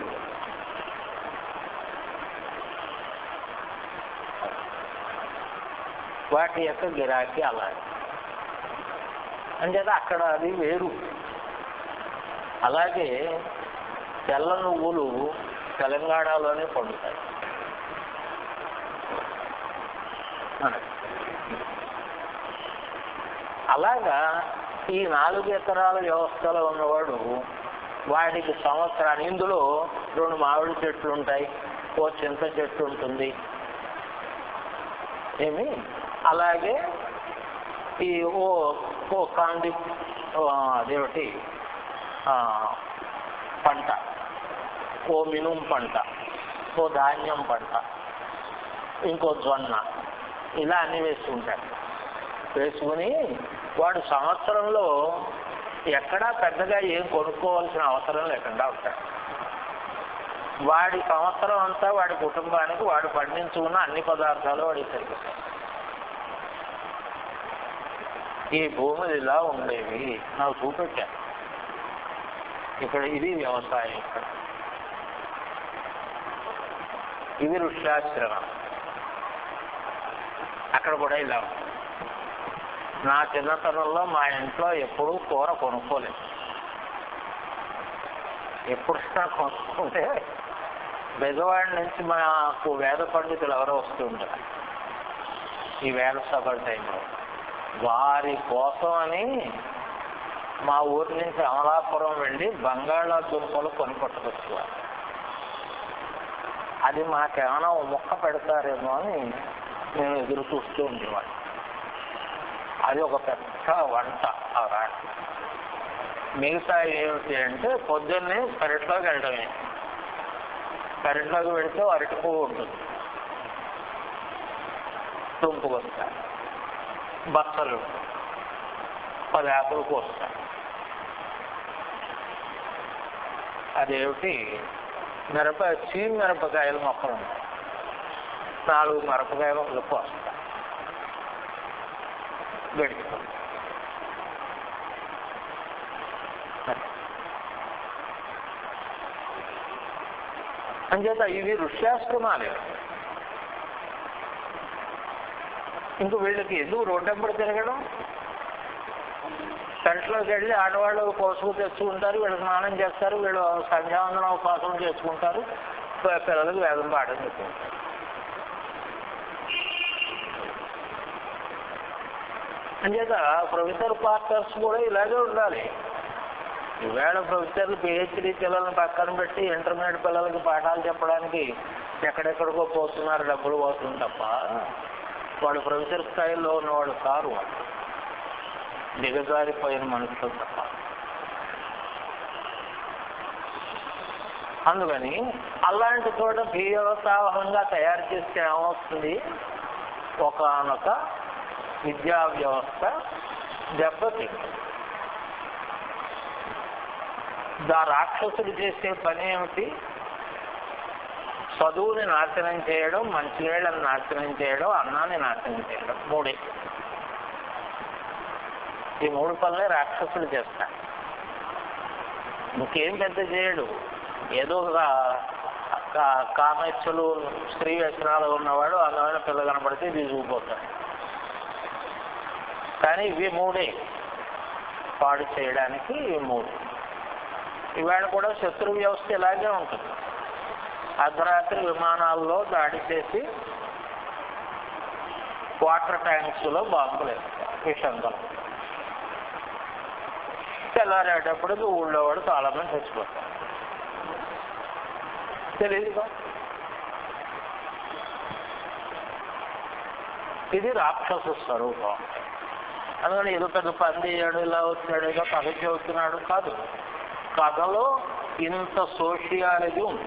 వాటి యొక్క గిరాకీ అలాంటి. అంచేత అక్కడ అది వేరు. అలాగే తెల్ల నువ్వులు తెలంగాణలోనే పండుతాయి. అలాగా ఈ 4 ఎకరాల వ్యవస్థలో ఉన్నవాడు వాడికి సంవత్సరాన్ని, ఇందులో 2 మామిడి చెట్లు ఉంటాయి, ఓ చింత చెట్టు ఉంటుంది ఏమి, అలాగే ఈ ఓ కాంది అదేమిటి పంట, ఓ మినుము పంట, ఓ ధాన్యం పంట, ఇంకో జొన్న, ఇలా అన్ని వేసుకుంటాడు. వేసుకుని వాడు సంవత్సరంలో ఎక్కడా పెద్దగా ఏం కొనుక్కోవాల్సిన అవసరం లేకుండా ఉంటాడు. వాడి సంవత్సరం అంతా వాడి కుటుంబానికి వాడు పండించుకున్న అన్ని పదార్థాలు వాడికి సరిపోతాయి. ఈ భూములు ఇలా ఉండేవి నాకు చూపెట్టాను. ఇక్కడ ఇది వ్యవసాయం. ఇక్కడ ఇది ఋష్యాశ్రమం. అక్కడ కూడా ఇలా ఉంది. నా చిన్నతనంలో మా ఇంట్లో ఎప్పుడూ కూర కొనుక్కోలేదు. ఎప్పుడైనా కొనుక్కుంటే బెజవాడి నుంచి మాకు వేద పండితులు ఎవరో వస్తుంటారు ఈ వేద సభల టైంలో. వారి కోసం అని మా ఊరి నుంచి అమలాపురం వెళ్ళి బంగాళాదుంపలు కొని పట్టుకొచ్చేవారు. అది మాకేమైనా ముక్క పెడతారేమో అని నేను ఎదురు చూస్తూ ఉండేవాడు. అది ఒక పెద్ద వంట ఆ రాత్రి. మిగతా ఏమిటి అంటే పొద్దున్నే పెరట్లోకి వెళ్ళడమే. పెరట్లోకి వెళితే అరటి పువ్వు ఉంటుంది, తుంపుకొస్తాయి, బచ్చలు 10 ఆకులు కోస్తాయి. అదేమిటి మిరపకాయలు మొక్కలు ఉంటాయి, 4 మిరపకాయ మొక్కలు కోస్తాయి, గడిచిపోతాయి. అంచేత ఇవి ఋష్యాశ్రమాలే. ఇంక వీళ్ళకి ఎందుకు రోడ్డెంబడి తిరగడం? పెంటలోకి వెళ్ళి ఆడవాళ్ళు కోసుకు తెచ్చుకుంటారు, వీళ్ళు స్నానం చేస్తారు, వీళ్ళు సంధ్యావందనం ఉపాసన చేసుకుంటారు, పిల్లలకు వేదం పాఠం చెప్పుకుంటారు. అంచేత ప్రొఫెసర్ క్వార్టర్స్ కూడా ఇలాగే ఉండాలి. ఈవేళ ప్రొఫెసర్లు పిహెచ్డి పిల్లల్ని పక్కన పెట్టి ఇంటర్మీడియట్ పిల్లలకి పాఠాలు చెప్పడానికి ఎక్కడెక్కడికో పోతున్నారు, డబ్బులు పోతుంది తప్ప వాడు ప్రొఫెసర్ స్థాయిలో ఉన్నవాడు కారు. వాడు దిగజారిపోయిన మనుషులు తప్ప. అందుకని అలాంటి చోట భీయోత్సాహంగా తయారు చేస్తే ఏమవుతుంది? ఒకానొక విద్యా వ్యవస్థ దెబ్బతింది. రాక్షసుడు చేసే పని ఏమిటి? చదువుని నాశనం చేయడం, మంచినీళ్ళని నాశనం చేయడం, అన్నాన్ని నాశనం చేయడం. 3 ఈ 3 పనులే రాక్షసుడు చేస్తాడు. ఇంకేం పెద్ద చేయడు. ఏదో ఒక కామేచ్ఛలు, స్త్రీ వ్యసనాలు ఉన్నవాడు అందమైన పిల్ల కనపడితే తీసుకుపోతాడు. కానీ ఇవి 3 పాడు చేయడానికి. ఇవి 3. ఇవాళ కూడా శత్రు వ్యవస్థ ఇలాగే ఉంటుంది. అర్ధరాత్రి విమానాల్లో దాడి చేసి వాటర్ ట్యాంక్స్లో బాంబులు వేస్తారు, విషంగా. తెల్లారేటప్పటికి ఊళ్ళో వాడు చాలా మంది చచ్చిపోతారు. తెలియదుగా. ఇది రాక్షస స్వరూపం. అందుకని ఏదో పెద్ద పంది అయ్యాడు, ఇలా వచ్చాడు, ఏదో కథ చెబుతున్నాడు కాదు. కథలో ఇంత సోషియాలజీ ఉంది,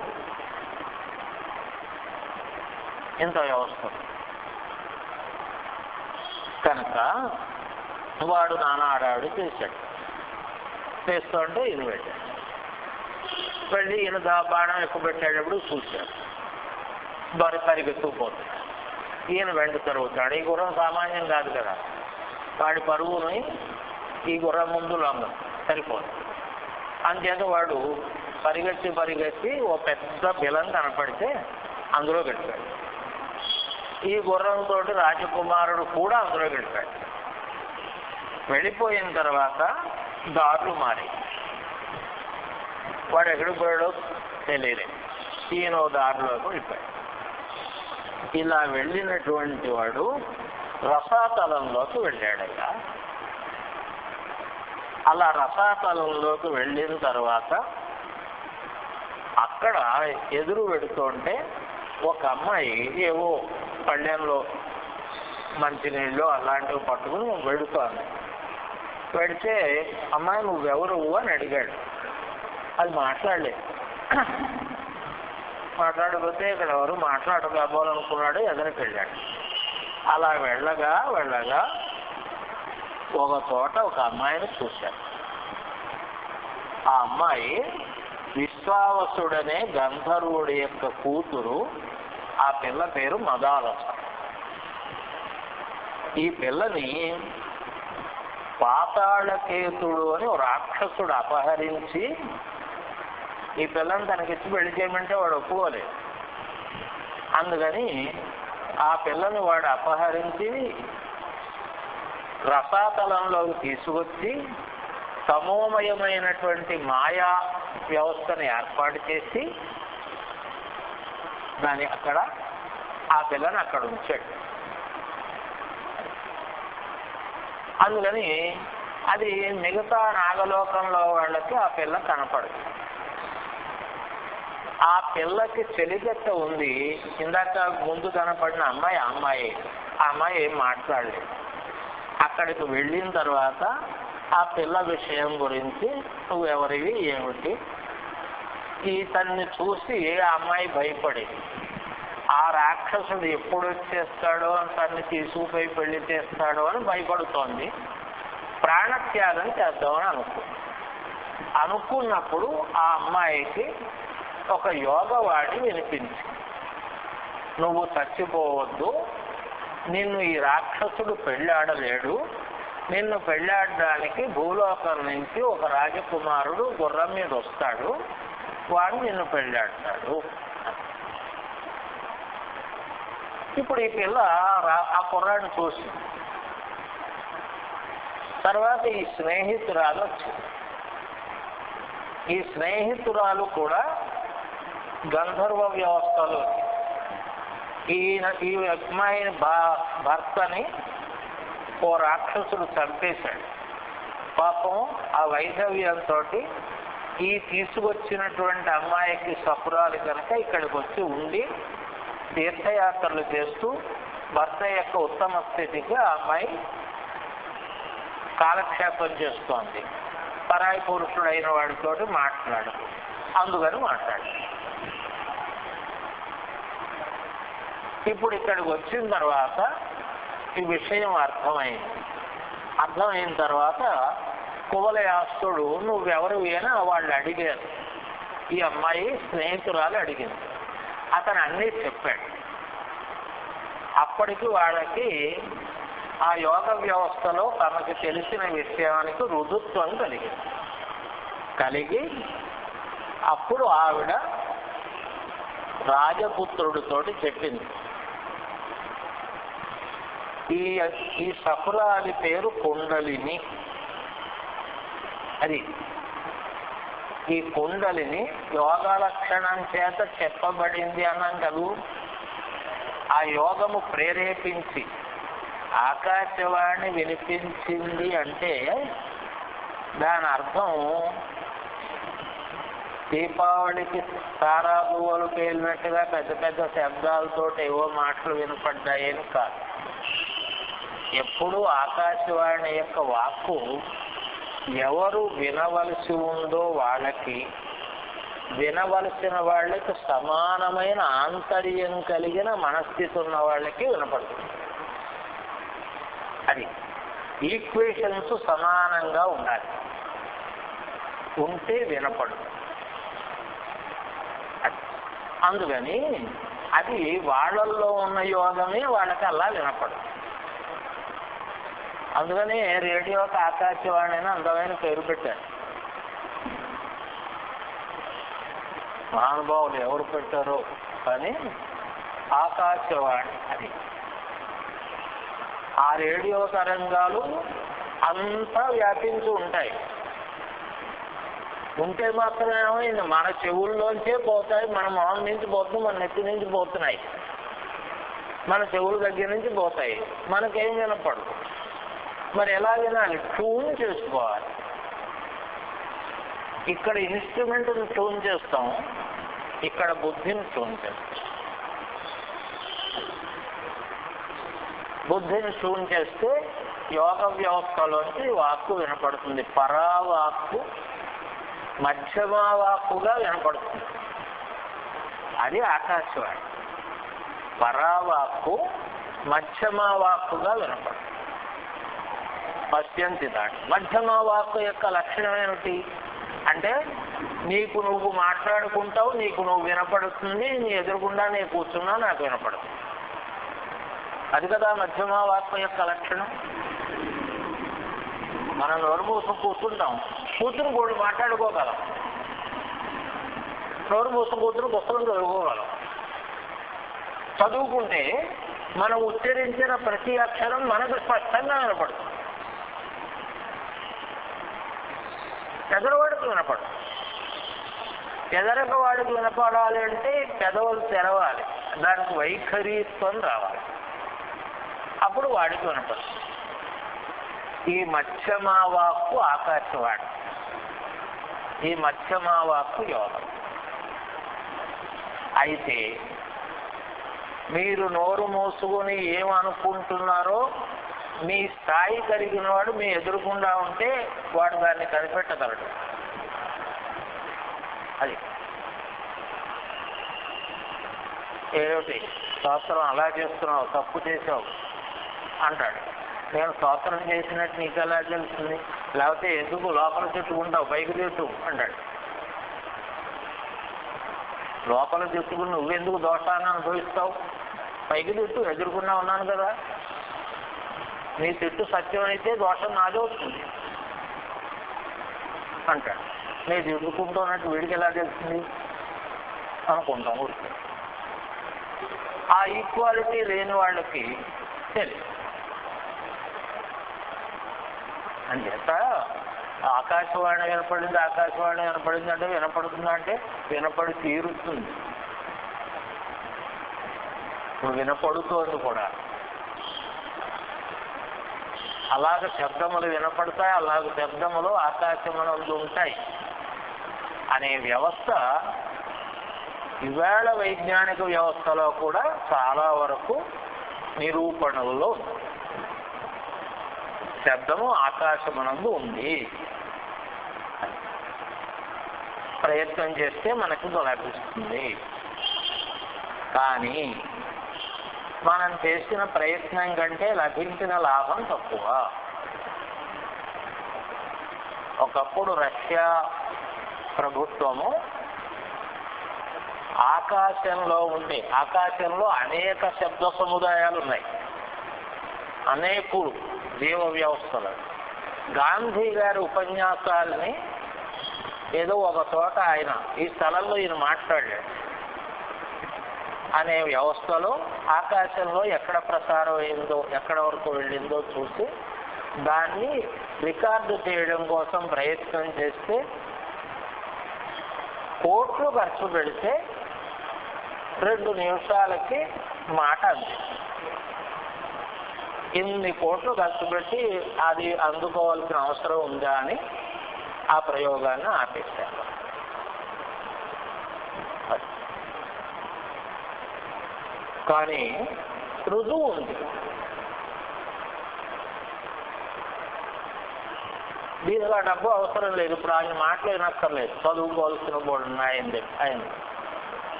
ఇంత వ్యవస్థ. కనుక వాడు నాన్న ఆడాడు చేశాడు. చేస్తుంటే ఈయన పెట్టాడు. వెళ్ళి ఈయన బాణం ఎక్కువ పెట్టేటప్పుడు చూశాడు, పరిగెత్తుకుపోతాడు. ఈయన వెంట తిరుగుతాడు. ఈ గుర్రం సామాన్యం కాదు కదా. వాడి పరుగుని ఈ గుర్రం ముందు లొంగ సరిపోదు. అంచేత వాడు పరిగెత్తి ఓ పెద్ద బిలం కనపడితే అందులో గడిపాడు. ఈ గుర్రంతో రాజకుమారుడు కూడా అందులో గడిపాడు. వెళ్ళిపోయిన తర్వాత దారులు మారి వాడు ఎక్కడికి పోయాడో తెలియదు. ఈయన దారిలోకి వెళ్ళిపోయాడు. ఇలా వెళ్ళినటువంటి వాడు రసాతలంలోకి వెళ్ళాడయ్యా. అలా రసాతలంలోకి వెళ్ళిన తర్వాత అక్కడ ఎదురు పెడుతుంటే ఒక అమ్మాయి ఏవో పళ్ళెంలో మంచినీళ్ళు అలాంటివి పట్టుకుని వెడుతోంది. పెడితే అమ్మాయి నువ్వెవరు అని అడిగాడు. అది మాట్లాడలేదు. మాట్లాడకపోతే ఇక్కడ ఎవరు మాట్లాడకపోవాలనుకున్నాడు, ఎదురుకి వెళ్ళాడు. అలా వెళ్ళగా ఒక చోట ఒక అమ్మాయిని చూశాడు. ఆ అమ్మాయి విశ్వావసుడనే గంధర్వుడి యొక్క కూతురు. ఆ పిల్ల పేరు మదాలస. ఈ పిల్లని పాతాళకేతుడు అని ఒక రాక్షసుడు అపహరించి ఈ పిల్లని తనకిచ్చి పెళ్లి చేయమంటే వాడు ఒప్పుకోలేదు. అందుకని ఆ పిల్లని వాడు అపహరించి రసాతలంలోకి తీసుకొచ్చి తమోమయమైనటువంటి మాయా వ్యవస్థను ఏర్పాటు చేసి దాని అక్కడ ఆ పిల్లని అక్కడ ఉంచాడు. అందుకని అది మిగతా నాగలోకంలో వాళ్ళకి ఆ పిల్ల కనపడదు. ఆ పిల్లకి చెలిగట్ట ఉంది. ఇందాక ముందు కనపడిన అమ్మాయి ఆ అమ్మాయి ఏం మాట్లాడలేదు. అక్కడికి వెళ్ళిన తర్వాత ఆ పిల్ల విషయం గురించి నువ్వెవరివి ఏమిటి, ఇతన్ని చూసి ఆ అమ్మాయి భయపడేది. ఆ రాక్షసుడు ఎప్పుడు వచ్చేస్తాడో తన్ని తీసుకుపోయి పెళ్లి చేస్తాడో అని భయపడుతోంది. ప్రాణత్యాగం చేద్దామని అనుకున్నప్పుడు ఆ అమ్మాయికి ఒక యోగవాణి వినిపించి, నువ్వు చచ్చిపోవద్దు, నిన్ను ఈ రాక్షసుడు పెళ్ళాడలేడు, నిన్ను పెళ్ళాడడానికి భూలోకం నుంచి ఒక రాజకుమారుడు గుర్రం మీద వస్తాడు, వాడు నిన్ను పెళ్ళాడతాడు. ఇప్పుడు ఈ పిల్ల ఆ కుర్రాడిని చూసి తర్వాత ఈ స్నేహితురాలు వచ్చింది. ఈ స్నేహితురాలు కూడా గంధర్వ వ్యవస్థలో ఈ అమ్మాయిని భర్తని ఓ రాక్షసుడు చంపేశాడు. పాపం ఆ వైధవ్యంతో ఈ తీసుకొచ్చినటువంటి అమ్మాయికి సపురాలు కనుక ఇక్కడికి వచ్చి ఉండి తీర్థయాత్రలు చేస్తూ భర్త యొక్క ఉత్తమ స్థితికి ఆ అమ్మాయి కాలక్షేపం చేస్తోంది. పరాయి పురుషుడైన వాడితో మాట్లాడు, అందుకని మాట్లాడు. ఇప్పుడు ఇక్కడికి వచ్చిన తర్వాత ఈ విషయం అర్థమైన తర్వాత కువలయాస్తుడు నువ్వెవరు అని వాళ్ళు అడిగారు. ఈ అమ్మాయి స్నేహితురాలు అడిగింది. అతను అన్నీ చెప్పాడు. అప్పటికి వాళ్ళకి ఆ యోగ వ్యవస్థలో తనకు తెలిసిన విషయానికి రుజుత్వం కలిగి అప్పుడు ఆవిడ రాజపుత్రుడితోటి చెప్పింది, ఈ సపురాలి పేరు కుండలిని. అది ఈ కుండలిని యోగ లక్షణం చేత చెప్పబడింది అన్నాం కదూ. ఆ యోగము ప్రేరేపించి ఆకాశవాణి వినిపించింది అంటే దాని అర్థం దీపావళికి తారా పువ్వులు పేలినట్టుగా పెద్ద పెద్ద శబ్దాలతో ఏవో మాటలు వినపడ్డాయని కాదు. ఎప్పుడూ ఆకాశవాణి యొక్క వాక్కు ఎవరు వినవలసి ఉందో వాళ్ళకి, వినవలసిన వాళ్ళకి సమానమైన ఆంతర్యం కలిగిన మనస్థితి ఉన్న వాళ్ళకి వినపడుతుంది. అది ఈక్వేషన్స్ సమానంగా ఉండాలి, ఉంటే వినపడుతుంది. అందుకని అది వాళ్ళల్లో ఉన్న యోగమే వాళ్ళకి అలా వినపడుతుంది. అందుకని రేడియోకి ఆకాశవాణి అని అందమైన పేరు పెట్టారు. మహానుభావులు ఎవరు పెట్టారో కానీ ఆకాశవాణి అది. ఆ రేడియో తరంగాలు అంతా వ్యాపించి ఉంటాయి. ఉంటే మాత్రమేమైంది, మన చెవుల్లోంచే పోతాయి, మన మొహం నుంచి పోతుంది, మన నెత్తి నుంచి పోతున్నాయి, మన చెవుల దగ్గర నుంచి పోతాయి, మనకేం వినపడదు. మరి ఎలా వినాలి? ట్యూన్ చేసుకోవాలి. ఇక్కడ ఇన్స్ట్రుమెంట్ని ట్యూన్ చేస్తాం, ఇక్కడ బుద్ధిని ట్యూన్ చేస్తాం. బుద్ధిని ట్యూన్ చేస్తే యోగ వ్యవస్థలోంచి వాక్కు వినపడుతుంది. పరావాక్కు మధ్యమా వాక్కుగా వినపడుతుంది. అది ఆకాశవాణి. పరావాక్కు మధ్యమా వాక్కుగా వినపడుతుంది. పశ్యంతి దాటి మధ్యమా వాక్కు యొక్క లక్షణం ఏమిటి అంటే నీకు నువ్వు మాట్లాడుకుంటావు, నీకు నువ్వు వినపడుతుంది, నీ ఎదురుగుండా నేను కూర్చున్నా నాకు వినపడుతుంది. అది కదా మధ్యమా వాక్కు యొక్క లక్షణం. మనం నోరు మూసుకు కూర్చుంటాం, కూతురు కూడా మాట్లాడుకోగలం, నోరు మూసుకు కూతురు పుస్తకం చదువుకోగలం. చదువుకుంటే మనం ఉచ్చరించిన ప్రతి అక్షరం మనకు స్పష్టంగా వినపడుతుంది, ఎదరవాడికి వినపడు. ఎదరక వాడికి వినపడాలి అంటే పెదవులు తెరవాలి, దానికి వైఖరీత్వం రావాలి, అప్పుడు వాడికి వినపడు. ఈ మధ్యమావాక్కు ఆకాశవాణి, ఈ మధ్యమావాక్కు యోగం. అయితే మీరు నోరు మూసుకొని ఏమనుకుంటున్నారో మీ స్థాయి కలిగిన వాడు మీ ఎదురుకుండా ఉంటే వాడు దాన్ని కనిపెట్టగలడు. అది ఏమిటి స్తోత్రం అలా చేస్తున్నావు, తప్పు చేసావు అంటాడు. నేను స్తోత్రం చేసినట్టు నీకు ఎలా తెలుస్తుంది? లేకపోతే ఎందుకు లోపల చుట్టుకుంటావు, పైకి చుట్టూ అంటాడు. లోపల చుట్టుకుని నువ్వెందుకు దోషాన్ని అనుభవిస్తావు? పైకి చుట్టూ ఎదుర్కొన్నా ఉన్నాను కదా. నీ చుట్టూ సత్యం అయితే దోషం నాదే వస్తుంది అంటాడు. నేను ఎదుర్కొంటున్నట్టు వీడికి ఎలా తెలుస్తుంది అనుకుంటాం ఊరికి. ఆ ఈక్వాలిటీ లేని వాళ్ళకి తెలియదు. అంచేత ఆకాశవాణి వినపడింది, ఆకాశవాణి వినపడింది అంటే వినపడుతుందా అంటే వినపడి తీరుతుంది. ఇప్పుడు వినపడుతోంది కూడా. అలాగ శబ్దములు వినపడతాయి, అలాగ శబ్దములు ఆకాశమునందు ఉంటాయి అనే వ్యవస్థ ఇవాళ వైజ్ఞానిక వ్యవస్థలో కూడా చాలా వరకు నిరూపణలో ఉంది. శబ్దము ఆకాశమునందు ఉంది. ప్రయత్నం చేస్తే మనకు లభిస్తుంది. కానీ మనం చేసిన ప్రయత్నం కంటే లభించిన లాభం తక్కువ. ఒకప్పుడు రష్యా ప్రభుత్వము ఆకాశంలో అనేక శబ్ద సముదాయాలు ఉన్నాయి, అనేకులు జీవ వ్యవస్థలు. గాంధీ గారి ఉపన్యాసాలని ఏదో ఒక చోట ఆయన ఈ స్థలంలో ఈయన మాట్లాడాడు అనే వ్యవస్థలో ఆకాశంలో ఎక్కడ ప్రసారం అయిందో, ఎక్కడ వరకు వెళ్ళిందో చూసి దాన్ని రికార్డు చేయడం కోసం ప్రయత్నం చేస్తే కోట్లు ఖర్చు పెడితే 2 నిమిషాలకి మాట అంది. ఇన్ని కోట్లు ఖర్చు పెట్టి అది అందుకోవాల్సిన అవసరం ఉందా అని ఆ ప్రయోగాన్ని ఆపేశారు. కానీ రుజువు ఉంది. దీనిలో డబ్బు అవసరం లేదు. ఇప్పుడు ఆయన మాట్లాడినక్కర్లేదు, చదువుకోవాల్సిన బోర్డు ఉన్నాయని ఆయన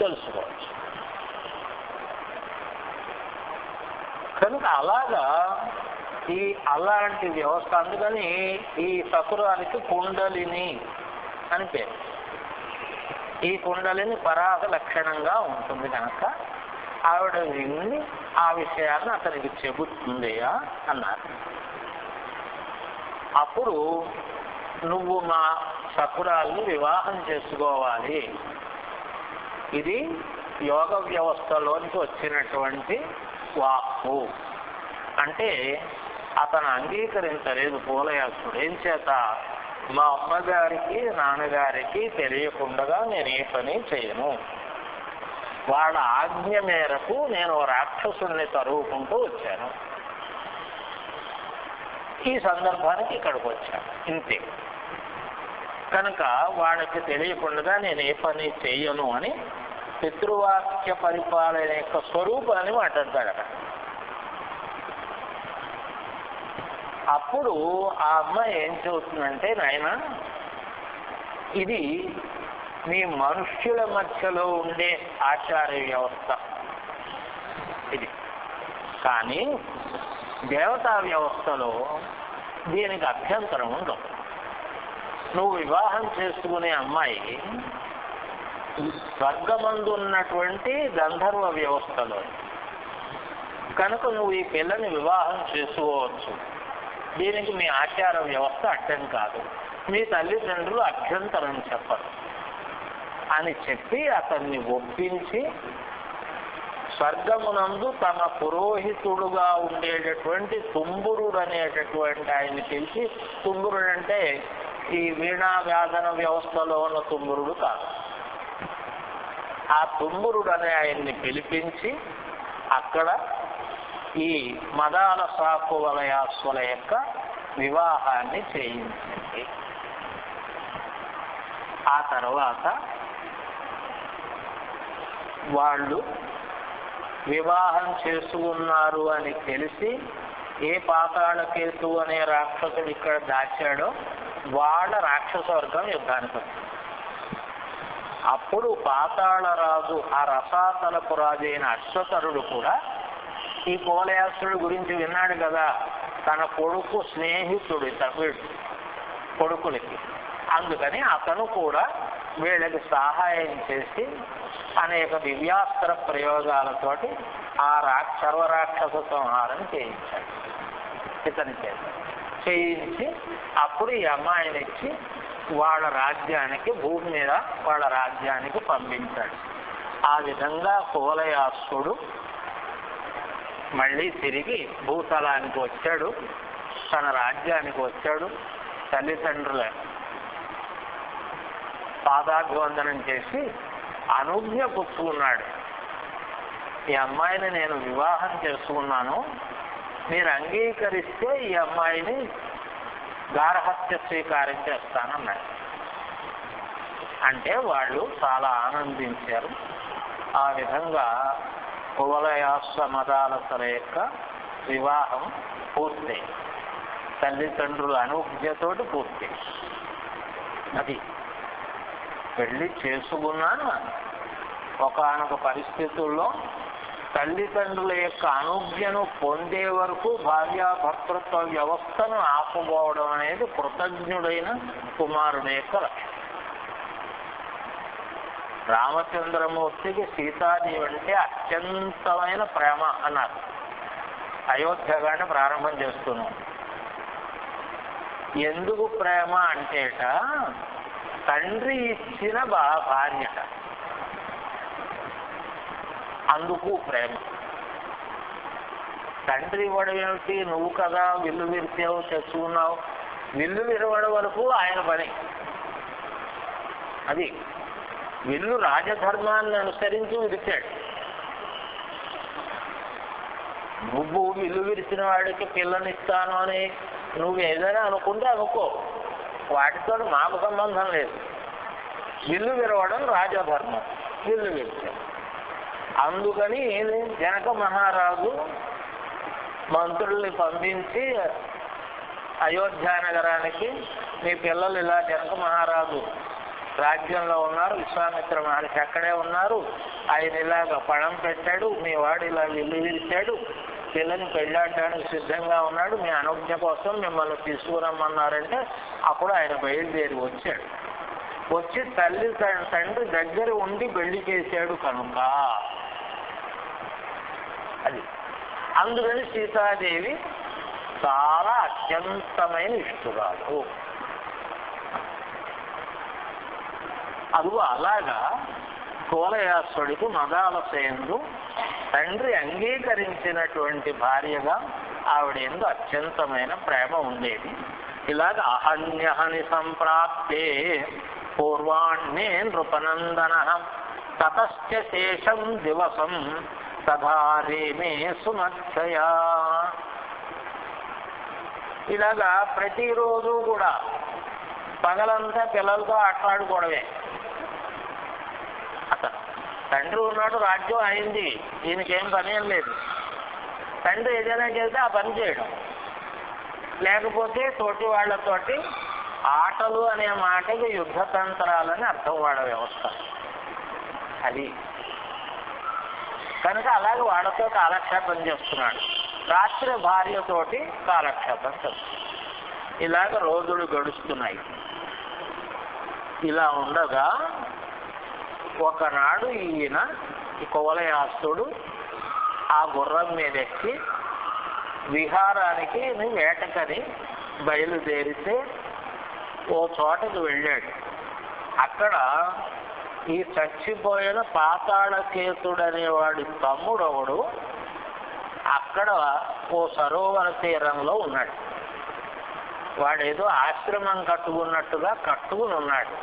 తెలుసుకోవచ్చు. కనుక అలాంటి వ్యవస్థ. అందుకని ఈ సకురానికి కుండలిని అని పేరు. ఈ కుండలిని పరాగ లక్షణంగా ఉంటుంది కనుక ఆవిడ విని ఆ విషయాన్ని అతనికి చెబుతుందియా అన్నారు. అప్పుడు నువ్వు మా సకురాల్ని వివాహం చేసుకోవాలి. ఇది యోగ వ్యవస్థలోనికి వచ్చినటువంటి వాక్కు. అంటే అతను అంగీకరించలేదు పూలయాసుడు. ఏం చేత? మా అమ్మగారికి నాన్నగారికి తెలియకుండా నేను ఏ పని చేయను. వాళ్ళ ఆజ్ఞ మేరకు నేను రాక్షసుల్ని తరువుకుంటూ వచ్చాను. ఈ సందర్భానికి ఇక్కడికి వచ్చాను, ఇంతే. కనుక వాళ్ళకి తెలియకుండా నేను ఏ పని చెయ్యను అని పితృవాక్య పరిపాలన యొక్క స్వరూపాన్ని మాట్లాడతాడు అక్కడ. అప్పుడు ఆ అమ్మాయి ఏం చెబుతుందంటే, నాయన ఇది మీ మనుష్యుల మధ్యలో ఉండే ఆచార వ్యవస్థ ఇది, కానీ దేవతా వ్యవస్థలో దీనికి అభ్యంతరం ఉండదు. నువ్వు వివాహం చేసుకునే అమ్మాయి స్వర్గమందు ఉన్నటువంటి గంధర్వ వ్యవస్థలో, కనుక నువ్వు ఈ పిల్లని వివాహం చేసుకోవచ్చు. దీనికి మీ ఆచార వ్యవస్థ అడ్డం కాదు, మీ తల్లిదండ్రులు అభ్యంతరం చెప్పరు అని చెప్పి అతన్ని ఒప్పించి స్వర్గమునందు తమ పురోహితుడుగా ఉండేటటువంటి తుంబురుడు అనేటటువంటి ఆయన్ని పిలిచి, తుంబురుడు అంటే ఈ వీణా వ్యాధన వ్యవస్థలో ఉన్న తుంబురుడు కాదు, ఆ తుంబురుడు అనే ఆయన్ని పిలిపించి అక్కడ ఈ మదాల సాకు వలయాస్వల యొక్క వివాహాన్ని చేయించింది. ఆ తర్వాత వాళ్ళు వివాహం చేసుకున్నారు అని తెలిసి ఏ పాతాళకేతు అనే రాక్షసుడు ఇక్కడ దాచాడో వాళ్ళ రాక్షస వర్గం యుద్ధానికి వచ్చింది. అప్పుడు పాతాళరాజు, ఆ రసాతలపు రాజు అయిన అశ్వతరుడు కూడా ఈ కువలయాసుడు గురించి విన్నాడు కదా, తన కొడుకు స్నేహితుడు తమిళుడు కొడుకులకి. అందుకని అతను కూడా వీళ్ళకి సహాయం చేసి అనేక దివ్యాస్త్ర ప్రయోగాలతోటి ఆ సర్వరాక్షస సంహారం చేయించాడు. ఇతని చేయించి అప్పుడు ఈ అమ్మాయినిచ్చి వాళ్ళ రాజ్యానికి, భూమి మీద వాళ్ళ రాజ్యానికి పంపించాడు. ఆ విధంగా కువలయాసుడు మళ్ళీ తిరిగి భూతలానికి వచ్చాడు, తన రాజ్యానికి వచ్చాడు. తల్లిదండ్రుల పాదాభివందనం చేసి అనుజ్ఞ పుచ్చుకున్నాడు. ఈ అమ్మాయిని నేను వివాహం చేసుకున్నాను, మీరు అంగీకరిస్తే ఈ అమ్మాయిని గార్హస్థ్య స్వీకారం చేస్తానన్నాడు. అంటే వాళ్ళు చాలా ఆనందించారు. ఆ విధంగా కువలయాశ్వ మదాలసల యొక్క వివాహం పూర్తయింది. తల్లిదండ్రుల అనుజ్ఞతోటి పూర్తయింది. అది పెళ్లి చేసుకున్నాను. ఒకానొక పరిస్థితుల్లో తల్లిదండ్రుల యొక్క అనుజ్ఞను పొందే వరకు భార్యాభర్తృత్వ వ్యవస్థను ఆపుకోవడం అనేది కృతజ్ఞుడైన కుమారుని యొక్క లక్ష్యం. రామచంద్రమూర్తికి సీతాదేవి అంటే అత్యంతమైన ప్రేమ అన్నారు. అయోధ్యగానే ప్రారంభం చేస్తున్నాం. ఎందుకు ప్రేమ అంటేట తండ్రి ఇచ్చిన భార్యట, అందుకు ప్రేమ. తండ్రి ఇవ్వడం ఏమిటి, నువ్వు కదా విల్లు విరిచావు తెచ్చుకున్నావు, విల్లు విరవడం వరకు ఆయన పని. అది విల్లు రాజధర్మాన్ని అనుసరించి విరిచాడు. నువ్వు విల్లు విరిచిన వాడికి పిల్లనిస్తాను అని నువ్వు ఏదైనా అనుకుంటే అనుకో, వాటితో మాకు సంబంధం లేదు. విల్లు విరవడం రాజధర్మం, విల్లు విరిచాడు. అందుకని జనక మహారాజు మంత్రుల్ని పంపించి అయోధ్య నగరానికి, మీ పిల్లలు ఇలా జనక మహారాజు రాజ్యంలో ఉన్నారు, విశ్వామిత్ర మహర్షి అక్కడే ఉన్నారు, ఆయన ఇలాగ పణం పెట్టాడు, మీ వాడు ఇలా విల్లు విరిచాడు, పిల్లని పెళ్ళాడడానికి సిద్ధంగా ఉన్నాడు, మీ అనుజ్ఞ కోసం మిమ్మల్ని తీసుకురమ్మన్నారంటే అప్పుడు ఆయన బయలుదేరి వచ్చాడు. వచ్చి తండ్రి దగ్గర ఉండి పెళ్లి చేశాడు కనుక అది. అందుకని సీతాదేవి చాలా అత్యంతమైన ఇష్టురాలు. అదుగు అలాగా కువలయాసుడికి మదాలసేందు తండ్రి అంగీకరించినటువంటి భార్యగా ఆవిడ ఎందు అత్యంతమైన ప్రేమ ఉండేది. ఇలాగ అహన్యహని సంప్రాప్తే పూర్వాణ్ణే నృపనందన తతశ్చ శేషం దివసం తధారేమే సుమక్షయా. ఇలాగా ప్రతిరోజు కూడా పగలంతా పిల్లలతో ఆటలాడుకోవడమే. అతను తండ్రి ఉన్నాడు, రాజ్యం అయింది, ఈయనకేం పని ఏం లేదు. తండ్రి ఏదైనా చేస్తే ఆ పని చేయడం, లేకపోతే తోటి వాళ్లతోటి ఆటలు అనే మాటకి యుద్ధతంత్రాలని అర్థం వాడ వ్యవస్థ అది. కనుక అలాగే వాళ్ళతో కాలక్షేపం చేస్తున్నాడు. రాత్రి భార్యతోటి కాలక్షేపం చేస్తున్నాడు. ఇలాగ రోజులు గడుస్తున్నాయి. ఇలా ఉండగా ఒకనాడు ఈయన ఈ కువలయాసుడు ఆ గుర్రం మీద ఎక్కి విహారానికి వేటకని బయలుదేరితే ఓ చోటకి వెళ్ళాడు. అక్కడ ఈ చచ్చిపోయిన పాతాళకేతుడనేవాడి తమ్ముడు ఒకడు అక్కడ ఓ సరోవర తీరంలో ఉన్నాడు. వాడేదో ఆశ్రమం కట్టుకున్నట్టుగా కట్టుకుని ఉన్నాడు.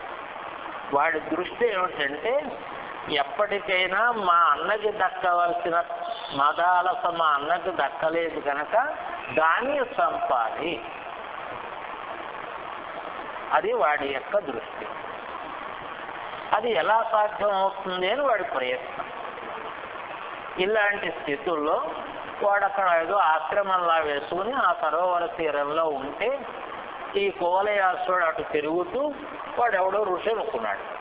వాడి దృష్టి ఏమిటంటే ఎప్పటికైనా మా అన్నకి దక్కవలసిన మదాలస మా అన్నకి దక్కలేదు కనుక దాన్ని చంపాలి అది వాడి యొక్క దృష్టి. అది ఎలా సాధ్యం అవుతుంది అని వాడి ప్రయత్నం. ఇలాంటి స్థితుల్లో వాడు అక్కడ ఏదో ఆశ్రమంలా వేసుకుని ఆ సరోవర తీరంలో ఉంటే ఈ కువలయాసుడు అటు తిరుగుతూ వాడు ఎవడో ఋషి అనుకున్నాడు.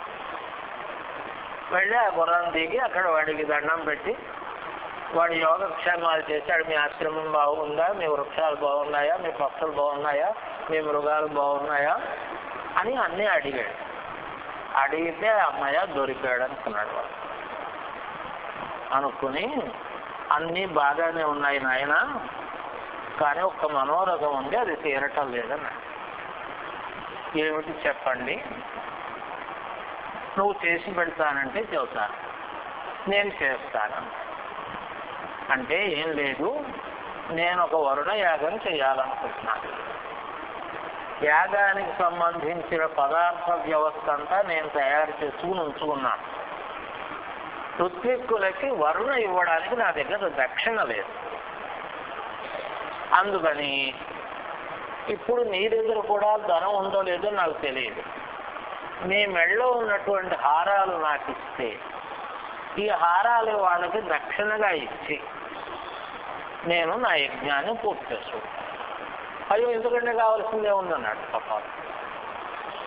వెళ్ళి ఆ గుర్రం దిగి అక్కడ వాడికి దండం పెట్టి వాడి యోగక్షేమాలు చేశాడు. మీ ఆశ్రమం బాగుందా, మీ వృక్షాలు బాగున్నాయా, మీ పక్షులు బాగున్నాయా, మీ మృగాలు బాగున్నాయా అని అన్నీ అడిగాడు. అడిగితే అమ్మయ్య దొరికాడు అనుకున్నాడు వాడు. అనుకుని అన్నీ బాగానే ఉన్నాయి నాయన, కానీ ఒక్క మనోరథం ఉంది, అది తీరటం లేదన్నాడు. ఏమిటి చెప్పండి, నువ్వు చేసి పెడతానంటే చెబుతాను, నేను చేస్తాను. అంటే ఏం లేదు, నేను ఒక వరుణ యాగం చేయాలనుకుంటున్నాను. యాగానికి సంబంధించిన పదార్థ వ్యవస్థ అంతా నేను తయారు చేసుకుని ఉంచుకున్నాను. ఋత్విక్కులకి వరుణ ఇవ్వడానికి నా దగ్గర దక్షిణ లేదు. అందుకని ఇప్పుడు నీ దగ్గర కూడా ధనం ఉందో లేదో నాకు తెలియదు. నీ మెడలో ఉన్నటువంటి హారాలు నాకు ఇస్తే ఈ హారాలు వాళ్ళకి దక్షిణగా ఇచ్చి నేను నా యజ్ఞాన్ని పూర్తి చేసుకుంటాను. అయ్యో ఎందుకంటే కావాల్సిందే ఉందన్నాడు పాపం.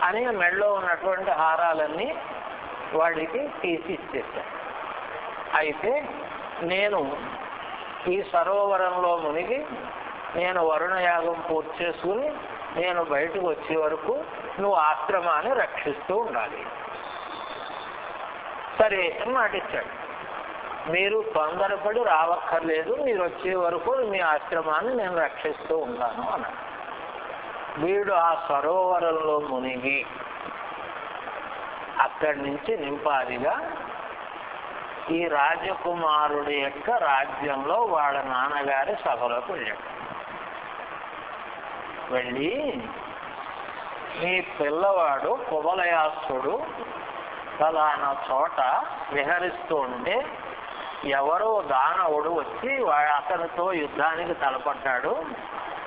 అని మెడలో ఉన్నటువంటి హారాలన్నీ వాడికి తీసి ఇచ్చేసాను. అయితే నేను ఈ సరోవరంలో మునిగి నేను వరుణయాగం పూర్తి చేసుకుని నేను బయటకు వచ్చే వరకు నువ్వు ఆశ్రమాన్ని రక్షిస్తూ ఉండాలి. సరే మాటిచ్చాడు. మీరు తొందరపడి రావక్కర్లేదు, మీరు వచ్చే వరకు మీ ఆశ్రమాన్ని నేను రక్షిస్తూ ఉంటాను అన్నాడు. వీడు ఆ సరోవరంలో మునిగి అక్కడి నుంచి నింపాదిగా ఈ రాజకుమారుడి యొక్క రాజ్యంలో వాళ్ళ నాన్నగారి సభలోకి వెళ్ళాడు. వెళ్ళి మీ పిల్లవాడు కువలయాసుడు ఫలానా చోట విహరిస్తూ ఉంటే ఎవరో దానవుడు వచ్చి అతనితో యుద్ధానికి తలపడ్డాడు.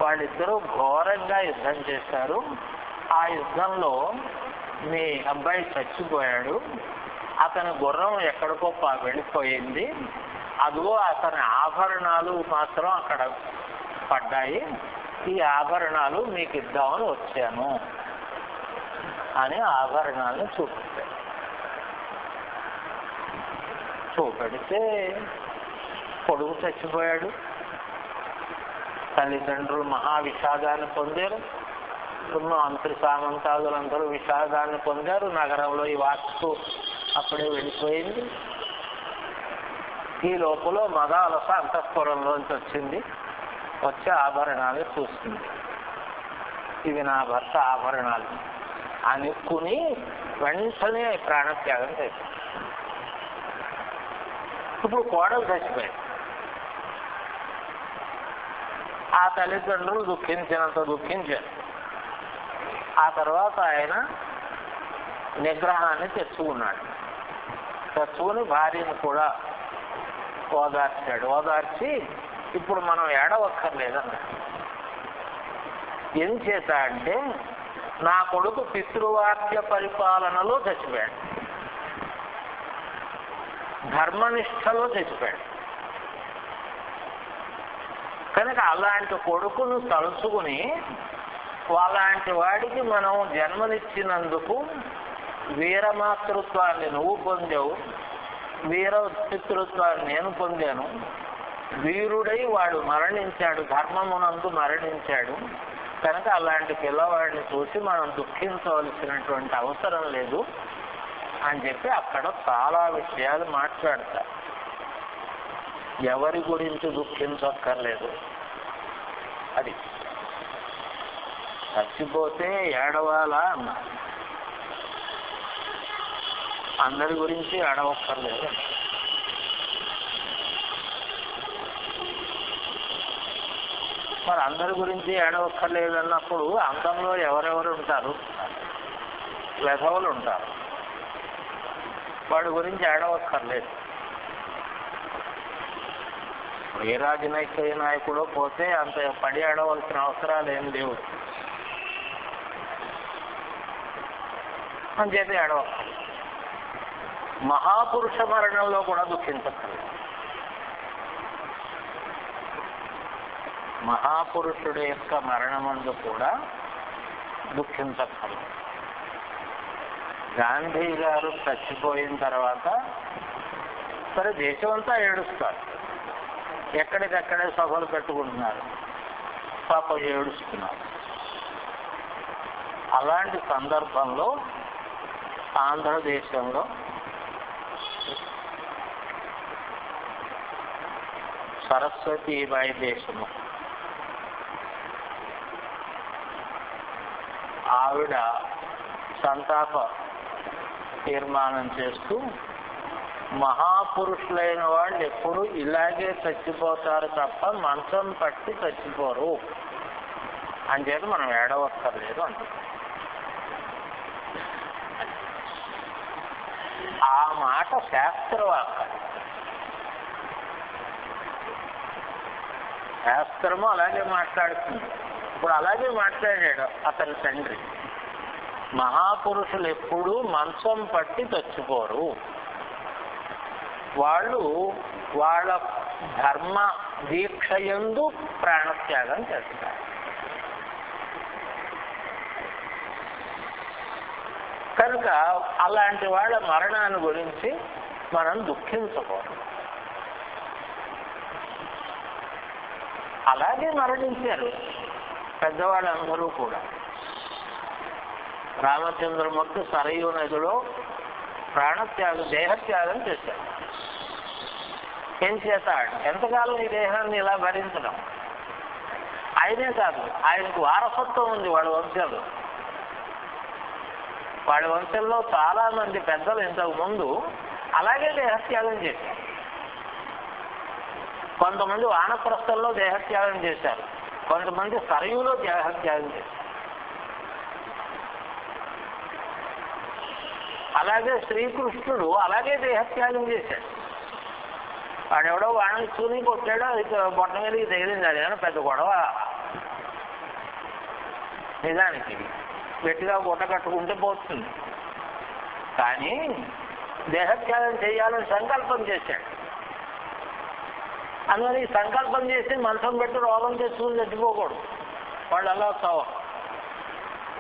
వాళ్ళిద్దరూ ఘోరంగా యుద్ధం చేశారు. ఆ యుద్ధంలో మీ అబ్బాయి చచ్చిపోయాడు. అతని గుర్రం ఎక్కడికో వెళ్ళిపోయింది. అదిగో అతని ఆభరణాలు మాత్రం అక్కడ పడ్డాయి. ఈ ఆభరణాలు మీకు ఇద్దామని వచ్చాను అని ఆభరణాలను చూపెట్టాడు. చూపెడితే కొడుకు చచ్చిపోయాడు. తల్లిదండ్రులు మహా విషాదాన్ని పొందారు. మంత్రి సామంతాదులందరూ విషాదాన్ని పొందారు. నగరంలో ఈ వాస్తు అప్పుడే వెళ్ళిపోయింది. ఈ లోపల మదాలస అంతఃపురంలోంచి వచ్చింది. వచ్చే ఆభరణాలు చూస్తుంది. ఇవి నా భర్త ఆభరణాలు అనుకుని వెంటనే ప్రాణత్యాగం చేశారు. ఇప్పుడు కోడలు చచ్చిపోయింది. ఆ తల్లిదండ్రులు దుఃఖించినంత దుఃఖించారు. ఆ తర్వాత ఆయన నిగ్రహాన్ని తెచ్చుకున్నాడు. తెచ్చుకుని భార్యను కూడా ఓదార్చాడు. ఓదార్చి ఇప్పుడు మనం ఏడవక్కర్లేదన్నాడు. ఏం చేత అంటే నా కొడుకు పితృవాక్య పరిపాలనలో చచ్చిపోయాడు, ధర్మనిష్టలో చచ్చిపోయాడు. కనుక అలాంటి కొడుకును తలుచుకుని అలాంటి వాడికి మనం జన్మనిచ్చినందుకు వీరమాతృత్వాన్ని నువ్వు పొందావు, వీర పితృత్వాన్ని నేను పొందాను. వీరుడై వాడు మరణించాడు, ధర్మమునందు మరణించాడు. కనుక అలాంటి పిల్లవాడిని చూసి మనం దుఃఖించవలసినటువంటి అవసరం లేదు అని చెప్పి అక్కడ చాలా విషయాలు మాట్లాడతారు. ఎవరి గురించి దుఃఖించక్కర్లేదు. అది చచ్చిపోతే ఏడవాలా అన్నా, అందరి గురించి ఏడవక్కర్లేదు. మరి అందరి గురించి ఏడవక్కర్లేదు అన్నప్పుడు అంతంలో ఎవరెవరు ఉంటారు? వెధవులు ఉంటారు. వాడి గురించి ఏడవక్కర్లేదు. ఏ రాజనైతిక నాయకుడో పోతే అంత పడి ఏడవలసిన అవసరాలు ఏం లేవు. అంచేత ఏడవ. మహాపురుష మరణంలో కూడా దుఃఖించక్కర్లేదు. మహాపురుషుడి యొక్క మరణమందు కూడా దుఃఖించక్కర్లేదు. గాంధీ గారు చచ్చిపోయిన తర్వాత సరే దేశమంతా ఏడుస్తారు, ఎక్కడికక్కడే సభలు పెట్టుకుంటున్నారు, పాప ఏడుస్తున్నారు. అలాంటి సందర్భంలో ఆంధ్రదేశంలో సరస్వతీబాయి దేశము ఆవిడ సంతాప తీర్మానం చేస్తూ మహాపురుషులైన వాళ్ళు ఎప్పుడు ఇలాగే చచ్చిపోతారు తప్ప మంచం పట్టి చచ్చిపోరు అని చెప్పి మనం ఏడవక్కర్లేదు అంటున్నాం. ఆ మాట శాస్త్రవాక్క. శాస్త్రము అలాగే మాట్లాడుతుంది. ఇప్పుడు అలాగే మాట్లాడాడు అతని తండ్రి. మహాపురుషులు ఎప్పుడూ మంచం పట్టి చచ్చిపోరు, వాళ్ళు వాళ్ళ ధర్మ దీక్షయందు ప్రాణత్యాగం చేస్తారు. కనుక అలాంటి వాళ్ళ మరణాన్ని గురించి మనం దుఃఖించకూడదు. అలాగే మరణించారు పెద్దవాళ్ళందరూ కూడా. రామచంద్రమూర్తి సరయూ నదిలో ప్రాణత్యాగం, దేహత్యాగం చేశారు. ఏం చేస్తాడు? ఎంతకాలం ఈ దేహాన్ని ఇలా భరించడం? ఆయనే కాదు, ఆయనకు వారసత్వం ఉంది వాళ్ళ వంశంలో. వాళ్ళ వంశంలో చాలా మంది పెద్దలు ఇంతకు ముందు అలాగే దేహత్యాగం చేశారు. కొంతమంది వానప్రస్థంలో దేహత్యాగం చేశారు, కొంతమంది సరయూలో దేహత్యాగం చేశారు. అలాగే శ్రీకృష్ణుడు అలాగే దేహత్యాగం చేశాడు. వాడెవడో వాడిని చూని కొట్టాడో అది బొట్ట మీదకి తగిలింది. అదేమో పెద్ద గొడవ. నిజానికి గట్టిగా గుట్ట కట్టుకుంటే పోతుంది. కానీ దేహత్యాగం చేయాలని సంకల్పం చేశాడు. అందువల్ల ఈ సంకల్పం చేసి మంచం పెట్టి రోగం తెచ్చుకుని చచ్చిపోకూడదు. వాళ్ళు అలా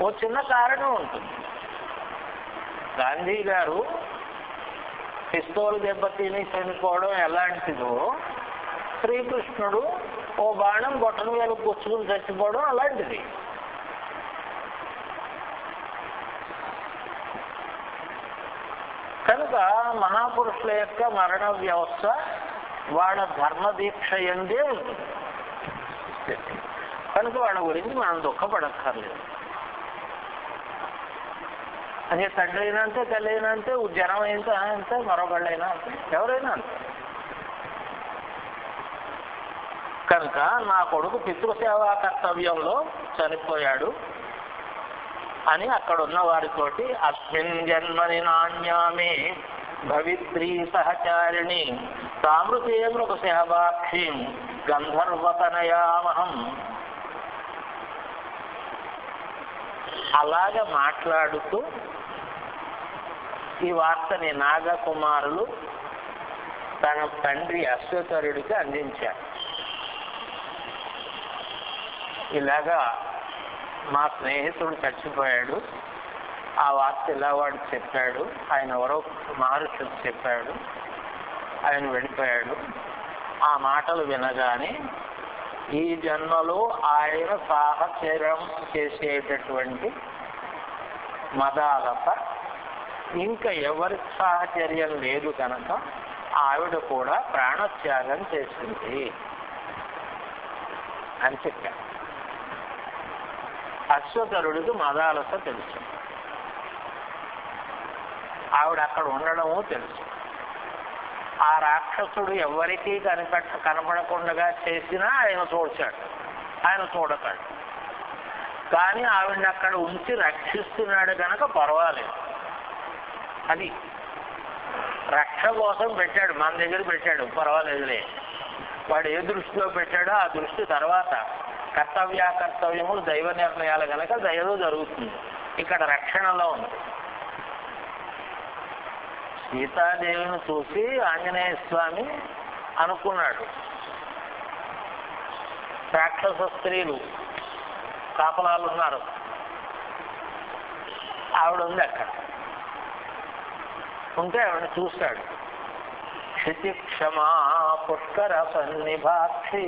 ఓ చిన్న కారణం ఉంటుంది. గాంధీ గారు పిస్తోల్ దెబ్బతిని చనిపోవడం ఎలాంటిదో, శ్రీకృష్ణుడు ఓ బాణం గొట్టం మీద పుచ్చుకుని చచ్చిపోవడం అలాంటిది. కనుక మహాపురుషుల యొక్క మరణ వ్యవస్థ వాళ్ళ ధర్మ దీక్ష ఎందే ఉంటుంది. కనుక వాళ్ళ గురించి మనం దుఃఖపడక్కర్లేదు. అదే తండ్రి అయినా అంతే, తల్లి అయినా అంతే, జనం అయినా అంతే, మరొకళ్ళైనా అంతే, ఎవరైనా అంతే. కనుక నా కొడుకు పితృసేవా కర్తవ్యంలో చనిపోయాడు అని అక్కడ ఉన్న వారితోటి అస్మిన్ జన్మని నాణ్యామే భవిత్రీ సహచారిణి సామృతే మృగశాభాక్షిం గంధర్వతనయామహం అలాగా మాట్లాడుతూ ఈ వార్తని నాగకుమారులు తన తండ్రి అశ్వతరుడికి అందించారు. ఇలాగా మా స్నేహితుడు చచ్చిపోయాడు, ఆ వార్త ఇలా వాడు చెప్పాడు, ఆయన ఎవరో మహర్షుడు చెప్పాడు, ఆయన వెళ్ళిపోయాడు. ఆ మాటలు వినగానే ఈ జన్మలో ఆయన సాహచర్యం చేసేటటువంటి మదాలత ఇంకా ఎవరి సాహచర్యం లేదు కనుక ఆవిడ కూడా ప్రాణత్యాగం చేసింది అని చెప్పారు. అశ్వతరుడికి మదాలత తెలుసు, ఆవిడ అక్కడ ఉండడము తెలుసు. ఆ రాక్షసుడు ఎవరికీ కనపడకుండా చేసినా ఆయన చూచాడు, ఆయన చూడతాడు. కానీ ఆవిడని అక్కడ ఉంచి రక్షిస్తున్నాడు కనుక పర్వాలేదు. అది రక్ష కోసం పెట్టాడు, మన దగ్గర పెట్టాడు, పర్వాలేదులే. వాడు ఏ దృష్టిలో పెట్టాడో ఆ దృష్టి తర్వాత కర్తవ్యములు దైవ నిర్ణయాలు కనుక దయలో జరుగుతుంది. ఇక్కడ రక్షణలో ఉంది. సీతాదేవిని చూసి ఆంజనేయ స్వామి అనుకున్నాడు, రాక్షస స్త్రీలు కాపలాలు ఉన్నారు, ఆవిడ ఉంది అక్కడ ఉంటే ఆవిడ చూశాడు. క్షితిక్షమా పుష్కర సన్నిభాక్షి,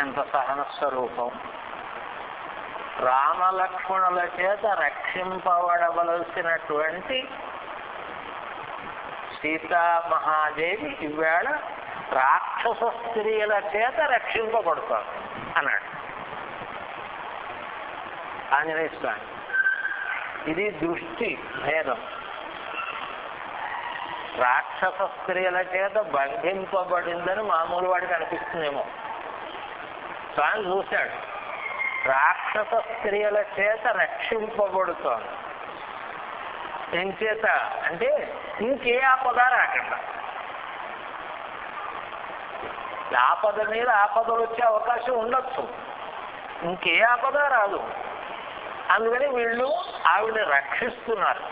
ఎంత సహన స్వరూపం. రామలక్ష్మణుల చేత రక్షింపబడవలసినటువంటి సీతామహాదేవి ఈవేళ రాక్షస స్త్రీల చేత రక్షింపబడతారు అన్నాడు ఆంజనేయ స్వామి. ఇది దృష్టి భేదం. రాక్షస స్త్రీల చేత బంధింపబడిందని మామూలు వాడికి అనిపిస్తుందేమో. స్వామి చూశాడు, రాక్షస స్త్రీల చేత రక్షింపబడుతోంది. ఏం చేత అంటే ఇంకే ఆపద రాకుండా. ఆపద మీద ఆపదలు వచ్చే అవకాశం ఉండొచ్చు, ఇంకే ఆపద రాదు. అందుకని వీళ్ళు ఆవిడ రక్షిస్తున్నారు.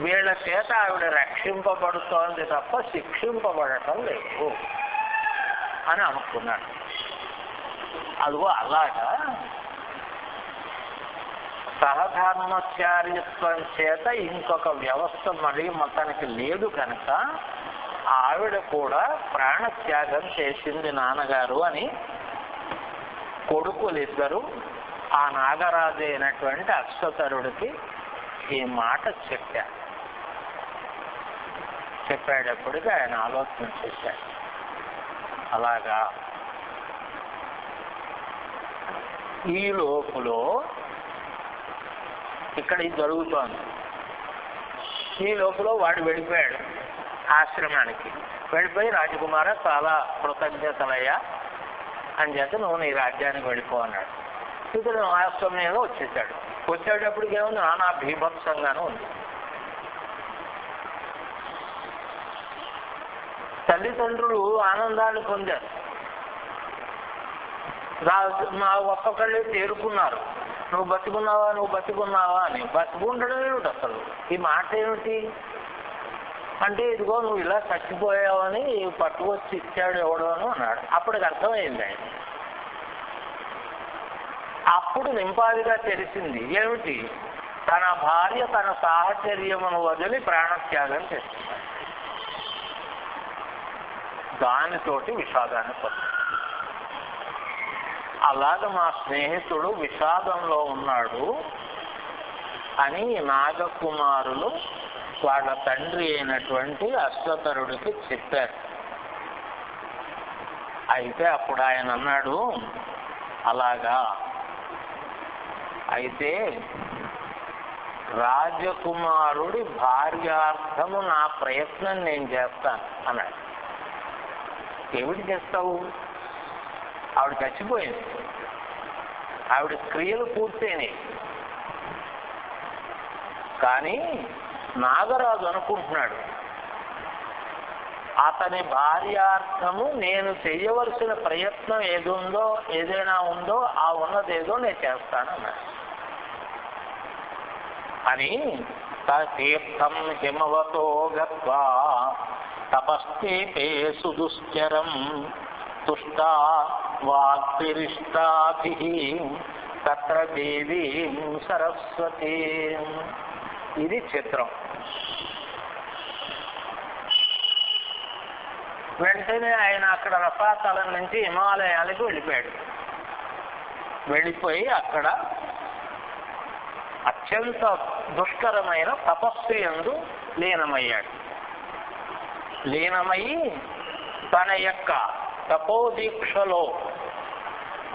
వీళ్ళ చేత ఆవిడ రక్షింపబడుతోంది తప్ప శిక్షింపబడటం లేదు అని అనుకున్నాడు. అదిగో అలాగా సహధర్మచార్యత్వం చేత ఇంకొక వ్యవస్థ మళ్ళీ మొత్తానికి లేదు కనుక ఆవిడ కూడా ప్రాణత్యాగం చేసింది నాన్నగారు అని కొడుకులిద్దరూ ఆ నాగరాజు అయినటువంటి అశ్వతరుడికి ఈ మాట చెప్పేటప్పటికి ఆయన ఆలోచన చేశాడు. అలాగా ఈ లోపల ఇక్కడ ఇది జరుగుతోంది. ఈ లోపల వాడు వెళ్ళిపోయాడు ఆశ్రమానికి. వెళ్ళిపోయి రాజకుమార చాలా కృతజ్ఞతలయ్యా అని చేత నువ్వు నీ రాజ్యానికి వెళ్ళిపో అన్నాడు. ఇతడు ఆశ్రమంలో వచ్చేసాడు. వచ్చేటప్పటికి ఏముంది, నానా భీభత్సంగానూ ఉంది. తల్లిదండ్రులు ఆనందాన్ని పొందారు. మా ఒక్కొక్కళ్ళే తేరుకున్నారు, నువ్వు బతికున్నావా అని. బతికుండడం ఏమిటి అసలు? ఈ మాట ఏమిటి అంటే, ఇదిగో నువ్వు ఇలా చచ్చిపోయావని పట్టుకొచ్చి ఇచ్చాడు ఎవడోను అన్నాడు. అప్పటికి అర్థమైంది ఆయన. అప్పుడు నింపాదిగా తెలిసింది ఏమిటి, తన భార్య తన సాహచర్యమును వదిలి ప్రాణత్యాగం చేస్తున్నాడు. దానితోటి విషాదాన్ని పొందాడు. అలాగ మా స్నేహితుడు విషాదంలో ఉన్నాడు అని నాగకుమారులు వాళ్ళ తండ్రి అయినటువంటి అశ్వతరుడికి చెప్పారు. అయితే అప్పుడు ఆయన అన్నాడు, అలాగా అయితే రాజకుమారుడి భార్యార్థము నా ప్రయత్నం నేను చేస్తాను అన్నాడు. ఏమిటి చేస్తావు? ఆవిడ చచ్చిపోయింది, ఆవిడ క్రియలు పూర్తయినాయి. కానీ నాగరాజు అనుకుంటున్నాడు, అతని భార్యార్థము నేను చెయ్యవలసిన ప్రయత్నం ఏదైనా ఉందో ఆ ఉన్నదేదో నేను చేస్తాను అన్నాడు. అని తీర్థం హిమవతో గత్వా తపస్తే సుదుశ్చరం తుష్టా వాగ్విరిష్టాభిః తత్ర దేవీం సరస్వతీ. ఇది చిత్రం. వెంటనే ఆయన అక్కడ రసాతలం నుంచి హిమాలయాలకు వెళ్ళిపోయాడు. వెళ్ళిపోయి అక్కడ అత్యంత దుష్కరమైన తపస్సు యందు లీనమయ్యాడు. లీనమయ్యి తన యొక్క తపోదీక్షలో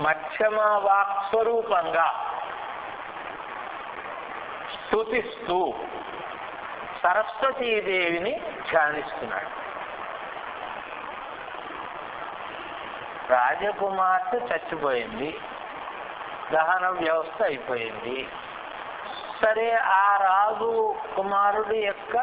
మధ్యమ వాక్స్వరూపంగా స్తుతిస్తూ సరస్వతీదేవిని ధ్యానిస్తున్నాడు. రాజకుమార్తె చచ్చిపోయింది, దహన వ్యవస్థ అయిపోయింది. సరే, ఆ రాజు కుమారుడి యొక్క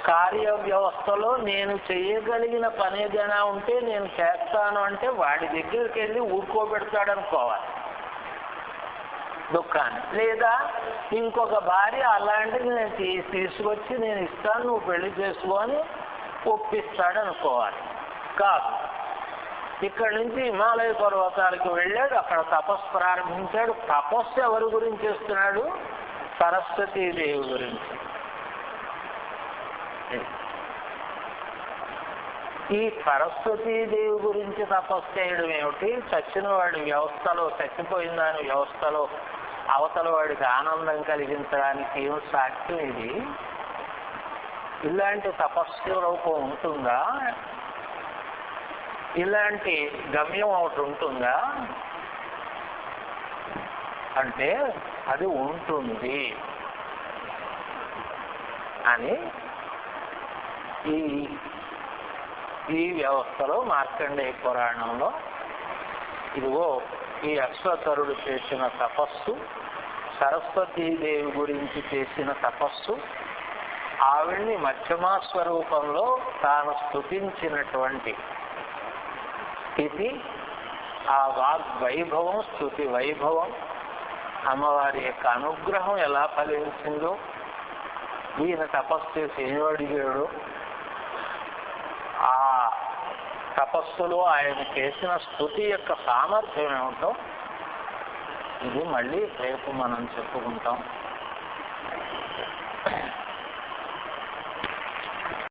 కార్య వ్యవస్థలో నేను చేయగలిగిన పని ఏదైనా ఉంటే నేను చేస్తాను అంటే వాడి దగ్గరికి వెళ్ళి ఊరుకోబెడతాడనుకోవాలి. దుఃఖాన్ని. లేదా ఇంకొక భార్య అలాంటిది నేను తీసుకొచ్చి నేను ఇస్తాను, నువ్వు పెళ్లి చేసుకొని ఒప్పిస్తాడు అనుకోవాలి. కాదు, ఇక్కడి నుంచి హిమాలయ పర్వతాలకు వెళ్ళాడు, అక్కడ తపస్సు ప్రారంభించాడు. తపస్సు ఎవరి గురించి చేస్తున్నాడు? సరస్వతీదేవి గురించి. ఈ సరస్వతీదేవి గురించి తపస్సు చేయడం ఏమిటి? చచ్చిన వాడి వ్యవస్థలో, చచ్చిపోయిన దాని వ్యవస్థలో అవతల వాడికి ఆనందం కలిగించడానికి ఏం సాక్ష్యం ఇది? ఇలాంటి తపస్సు రూపం ఉంటుందా? ఇలాంటి గమ్యం ఒకటి ఉంటుందా అంటే అది ఉంటుంది అని ఈ వ్యవస్థలో మార్కండేయ పురాణంలో ఇదిగో ఈ అశ్వతరుడు చేసిన తపస్సు, సరస్వతీదేవి గురించి చేసిన తపస్సు, ఆవిడ్ని మధ్యమా స్వరూపంలో తాను స్తుతించినటువంటి స్థితి, ఆ వాగ్వైభవం, స్తుతి వైభవం, అమ్మవారి యొక్క అనుగ్రహం ఎలా ఫలించిందో, ఈయన తపస్సు చేసి ఏం అడిగాడు, ఆ తపస్సులో ఆయన చేసిన స్తుతి యొక్క సామర్థ్యం ఏమిటో ఇది మళ్ళీ రేపు మనం చెప్పుకుంటాం.